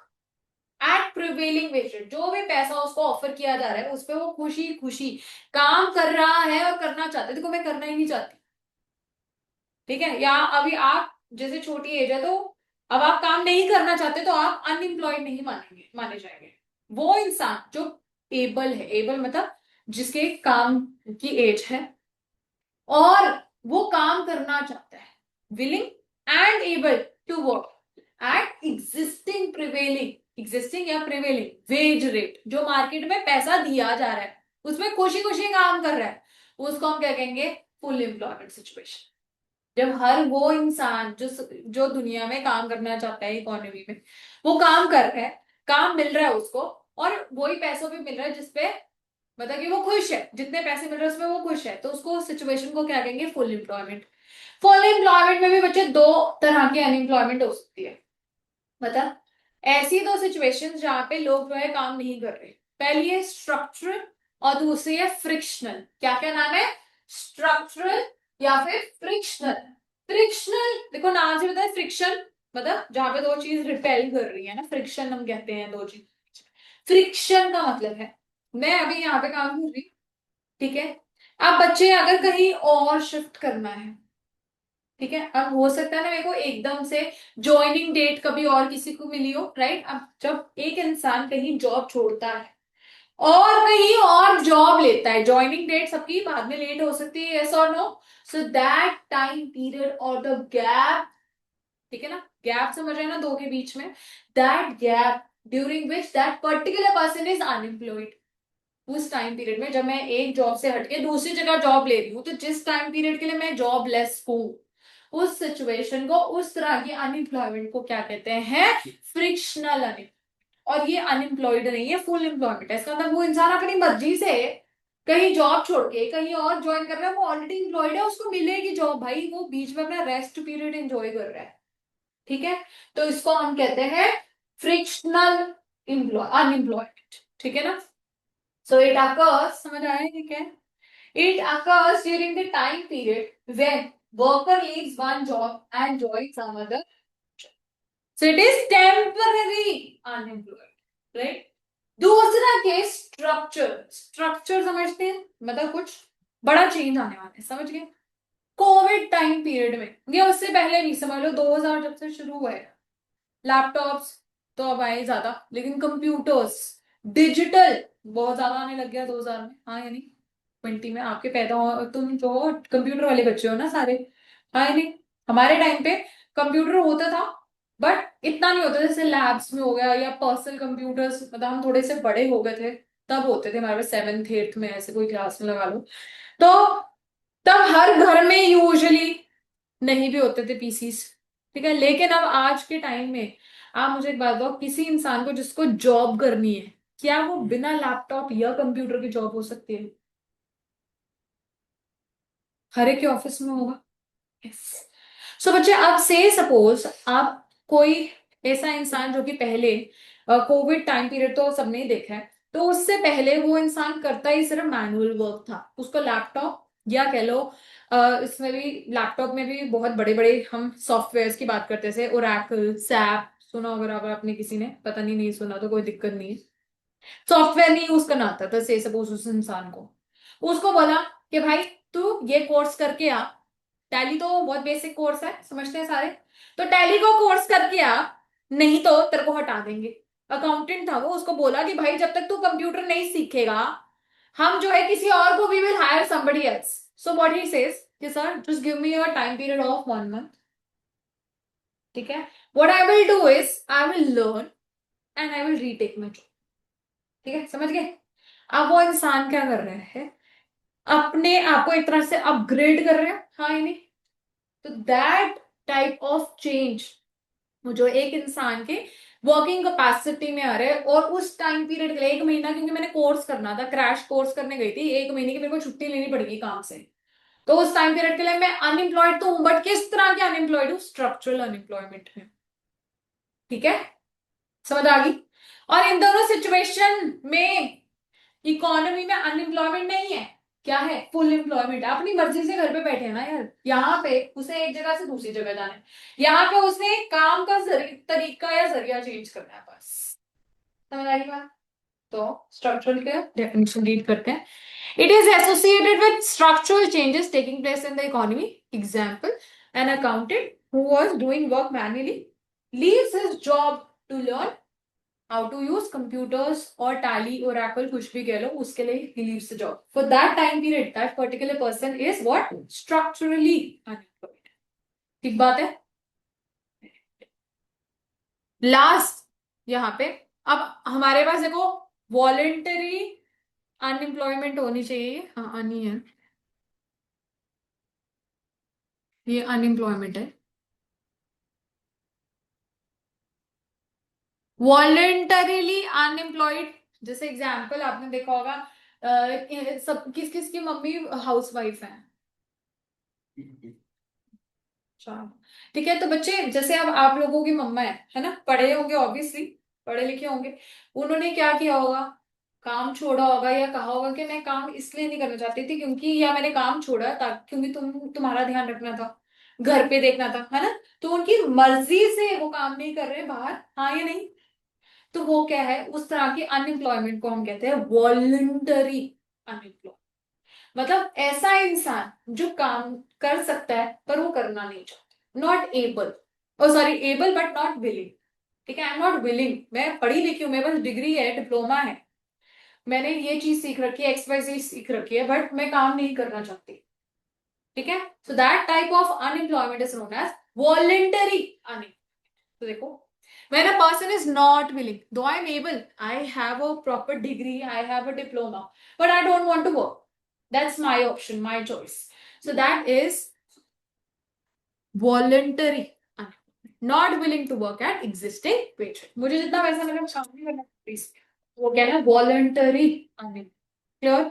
at prevailing wages, जो भी पैसा उसको ऑफर किया जा रहा है उस पर वो खुशी खुशी काम कर रहा है और करना चाहता है। देखो मैं करना ही नहीं चाहती, ठीक है, या अभी आप जैसे छोटी एज है तो अब आप काम नहीं करना चाहते तो आप अनएम्प्लॉयड नहीं माने जाएंगे। वो इंसान जो एबल है, एबल मतलब जिसके काम की एज है और वो काम करना चाहता है, willing and able to work at existing prevailing, existing या प्रिवेलिंग वेज रेट, जो मार्केट में पैसा दिया जा रहा है उसमें खुशी खुशी काम कर रहा है, उसको हम क्या कहेंगे? Full employment situation. जब हर वो इंसान जो जो दुनिया में काम करना चाहता है, इकोनॉमी में, वो काम कर रहा है, काम मिल रहा है उसको और वही पैसों पे मिल रहा है जिसपे मतलब कि वो खुश है, जितने पैसे मिल रहे हैं उसमें वो खुश है, तो उसको सिचुएशन को क्या कहेंगे? Full employment. फुल एम्प्लॉयमेंट में भी बच्चे दो तरह की अनएम्प्लॉयमेंट हो सकती है। मतलब ऐसी दो सिचुएशंस जहां पे लोग जो है काम नहीं कर रहे। पहली है स्ट्रक्चरल और दूसरी है फ्रिक्शनल। क्या क्या नाम है? स्ट्रक्चरल या फिर फ्रिक्शनल। फ्रिक्शनल देखो नाम से पता है, फ्रिक्शन मतलब जहां पे दो चीज रिपेल कर रही है ना, फ्रिक्शन हम कहते हैं दो चीज। फ्रिक्शन का मतलब है मैं अभी यहाँ पे काम कर रही, ठीक है, अब बच्चे अगर कहीं और शिफ्ट करना है, ठीक है, अब हो सकता है ना मेरे को एकदम से ज्वाइनिंग डेट कभी और किसी को मिली हो, राइट? अब जब एक इंसान कहीं जॉब छोड़ता है और कहीं और जॉब लेता है, ज्वाइनिंग डेट सबकी बाद में लेट हो सकती है, यस और no? So that time period और द गैप, ठीक है ना, गैप समझ रहे हैं ना दो के बीच में, that gap during which that particular person is unemployed, उस टाइम पीरियड में जब मैं एक जॉब से हटके दूसरी जगह जॉब ले रही हूँ, तो जिस टाइम पीरियड के लिए मैं जॉब लेस हूँ, उस सिचुएशन को, उस तरह की अनएम्प्लॉयमेंट को क्या कहते हैं? Frictional unemployment. और ये अनएम्प्लॉयड नहीं है, फुल एम्प्लॉयमेंट है। इसका मतलब वो इंसान अपनी मर्जी से कहीं जॉब छोड़ के कहीं और ज्वाइन कर रहा है, वो ऑलरेडी एम्प्लॉयड है, उसको मिलेगी जॉब भाई, वो बीच में अपना रेस्ट पीरियड एंजॉय कर रहा है, ठीक है। तो इसको हम कहते हैं फ्रिक्शनल अनएम्प्लॉयमेंट, ठीक है ना। सो इट अकर्स, समझ आया ये क्या है? It occurs during the time period when worker leaves one job and joins some other. So it is temporary unemployed, right? दूसरा केस स्ट्रक्चर। स्ट्रक्चर समझते हैं, मतलब कुछ बड़ा चेंज आने वाला है, समझ गए? कोविड टाइम पीरियड में या उससे पहले भी समझ लो, 2000 जब से शुरू हुआ है, लैपटॉप्स तो अब आए ज्यादा, लेकिन कंप्यूटर्स डिजिटल बहुत ज्यादा आने लग गया 2000 में, हाँ यानी 20 में आपके पैदा हो, तुम जो कंप्यूटर वाले बच्चे हो ना सारे, हाँ यानी हमारे टाइम पे कंप्यूटर होता था बट इतना नहीं होता, जैसे लैब्स में हो गया या पर्सनल कंप्यूटर्स, मतलब हम थोड़े से बड़े हो गए थे तब होते थे हमारे पास, सेवेंथ एट्थ में ऐसे कोई क्लास में लगा लो, तो तब हर घर में यूजुअली नहीं भी होते थे पीसीस, ठीक है, लेकिन अब आज के टाइम में आप मुझे एक बात बताओ, किसी इंसान को जिसको जॉब करनी है, क्या वो बिना लैपटॉप या कंप्यूटर की जॉब हो सकती है? हर एक के ऑफिस में होगा। यस। सो बच्चे, अब से सपोज आप कोई ऐसा इंसान जो कि पहले कोविड टाइम पीरियड तो सबने ही देखा है, तो उससे पहले वो इंसान करता ही सिर्फ मैनुअल वर्क था, उसको लैपटॉप या कह लो इसमें भी लैपटॉप में भी बहुत बड़े बड़े हम सॉफ्टवेयर्स की बात करते थे, ओरेकल, सैप, सुना होगा अगर आपने किसी ने, पता नहीं सुना तो कोई दिक्कत नहीं है। सॉफ्टवेयर नहीं यूज करना आता था से सपोज उस इंसान को, उसको बोला कि भाई तू ये कोर्स करके आ, टैली तो बहुत बेसिक कोर्स है, समझते हैं सारे, तो टैली को कोर्स करके आ, नहीं तो तेरे को हटा देंगे। अकाउंटेंट था वो, उसको बोला कि भाई जब तक तू कंप्यूटर नहीं सीखेगा, हम जो है किसी और को, we will hire somebody else. So what he says कि sir just give me your time period of 1 month, ठीक है, what I will do is I will learn and I will retake my job. ठीक है, समझ गए? अब वो इंसान क्या कर रहे हैं, अपने आप को एक तरह से अपग्रेड कर रहे हैं, हाँ या नहीं? तो दैट टाइप ऑफ चेंज जो एक इंसान के वर्किंग कैपेसिटी में आ रहे हैं, और उस टाइम पीरियड के लिए 1 महीना, क्योंकि मैंने कोर्स करना था, क्रैश कोर्स करने गई थी, 1 महीने की मेरे को छुट्टी लेनी पड़ेगी काम से, तो उस टाइम पीरियड के लिए मैं अनएम्प्लॉयड तो हूं, बट किस तरह के अनएम्प्लॉयड हूँ? स्ट्रक्चरल अनएम्प्लॉयमेंट में। ठीक है, समझ आ गई? और इन दोनों सिचुएशन में इकोनॉमी में अनएम्प्लॉयमेंट नहीं है, क्या है? Full employment. अपनी मर्जी से घर पे बैठे हैं ना यार, यहाँ पे उसे एक जगह से दूसरी जगह जाना है, यहाँ पे उसने काम का तरीका या जरिया चेंज करना है, बस। समझ आई बात? तो स्ट्रक्चरल के डेफिनेशन रीड करते हैं। It is associated with structural changes taking place in the economy. Example, an accountant who was doing work manually leaves his job to learn how to use computers और Tally और Apple, कुछ भी कह लो, उसके लिए he leaves the job for that time period, that particular person is what? Structurally unemployed। ठीक बात है? लास्ट यहाँ पे, अब हमारे पास देखो, वॉलेंटरी अनएम्प्लॉयमेंट होनी चाहिए, हाँ आनी है, ये अनएम्प्लॉयमेंट है। वॉलेंटरीली अनएम्प्लॉयड, जैसे एग्जाम्पल आपने देखा होगा, सब किस किस की मम्मी हाउसवाइफ है? अच्छा, ठीक है, तो बच्चे जैसे अब आप लोगों की मम्मा है ना, पढ़े होंगे ऑब्वियसली, पढ़े लिखे होंगे, उन्होंने क्या किया होगा? काम छोड़ा होगा, या कहा होगा कि मैं काम इसलिए नहीं करना चाहती थी क्योंकि, या मैंने काम छोड़ा ताकि क्योंकि तुम्हारा ध्यान रखना था, घर पे देखना था, है ना? तो उनकी मर्जी से वो काम नहीं कर रहे बाहर, हाँ या नहीं? तो वो क्या है, उस तरह की अनएम्प्लॉयमेंट को हम कहते हैं वॉलंटरी अनएम्प्लॉयमेंट। मतलब ऐसा इंसान जो काम कर सकता है पर वो करना नहीं चाहता, not able, oh sorry, able but not willing. ठीक है, आई एम नॉट विलिंग, मैं पढ़ी लिखी हूँ, मेरे पास डिग्री है, डिप्लोमा है, मैंने ये चीज सीख रखी है, XYZ सीख रखी है, बट मैं काम नहीं करना चाहती। ठीक है, so that type of unemployment is known as voluntary unemployment. तो देखो, when a person is not willing, though I am able, I have a proper degree, I have a diploma, but I don't want to work, that's my option, my choice, so that is voluntary unemployment, not willing to work at existing wage rate। मुझे जितना पैसा लगा मैं काम नहीं करना please, वो क्या है? Voluntary unemployment. Clear?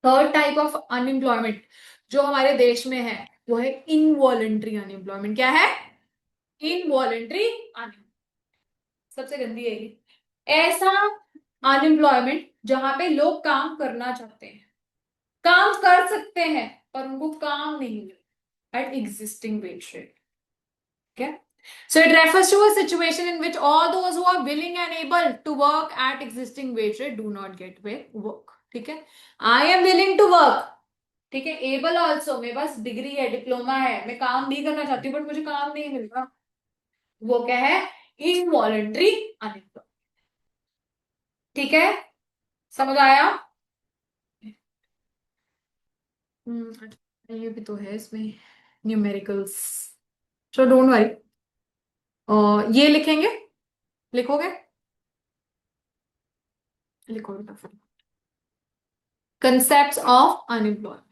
Third type of unemployment जो हमारे देश में है, वो है इनवॉलंटरी अनएम्प्लॉयमेंट। क्या है? इनवॉलंटरी अनएम्प्लॉयमेंट, सबसे गंदी है ये। ऐसा अनएम्प्लॉयमेंट जहां पे लोग काम करना चाहते हैं, काम कर सकते हैं, पर उनको काम नहीं मिल एट एग्जिस्टिंग वेज रेट। ठीक है, so it refers to a situation in which all those who are willing and able to work at existing wage rate do not get work। ठीक है, I am willing to work, ठीक है, able also, मेरे पास degree है, diploma है, मैं काम भी करना चाहती हूँ बट मुझे काम नहीं मिल रहा, वो क्या है? Involuntary unemployment. ठीक है, समझ आया? ये भी तो है इसमें न्यूमेरिकल्स, सो डोंट वरी। ये लिखेंगे, लिखोगे? लिखोगे तो फिर कंसेप्ट ऑफ अनएम्प्लॉयमेंट।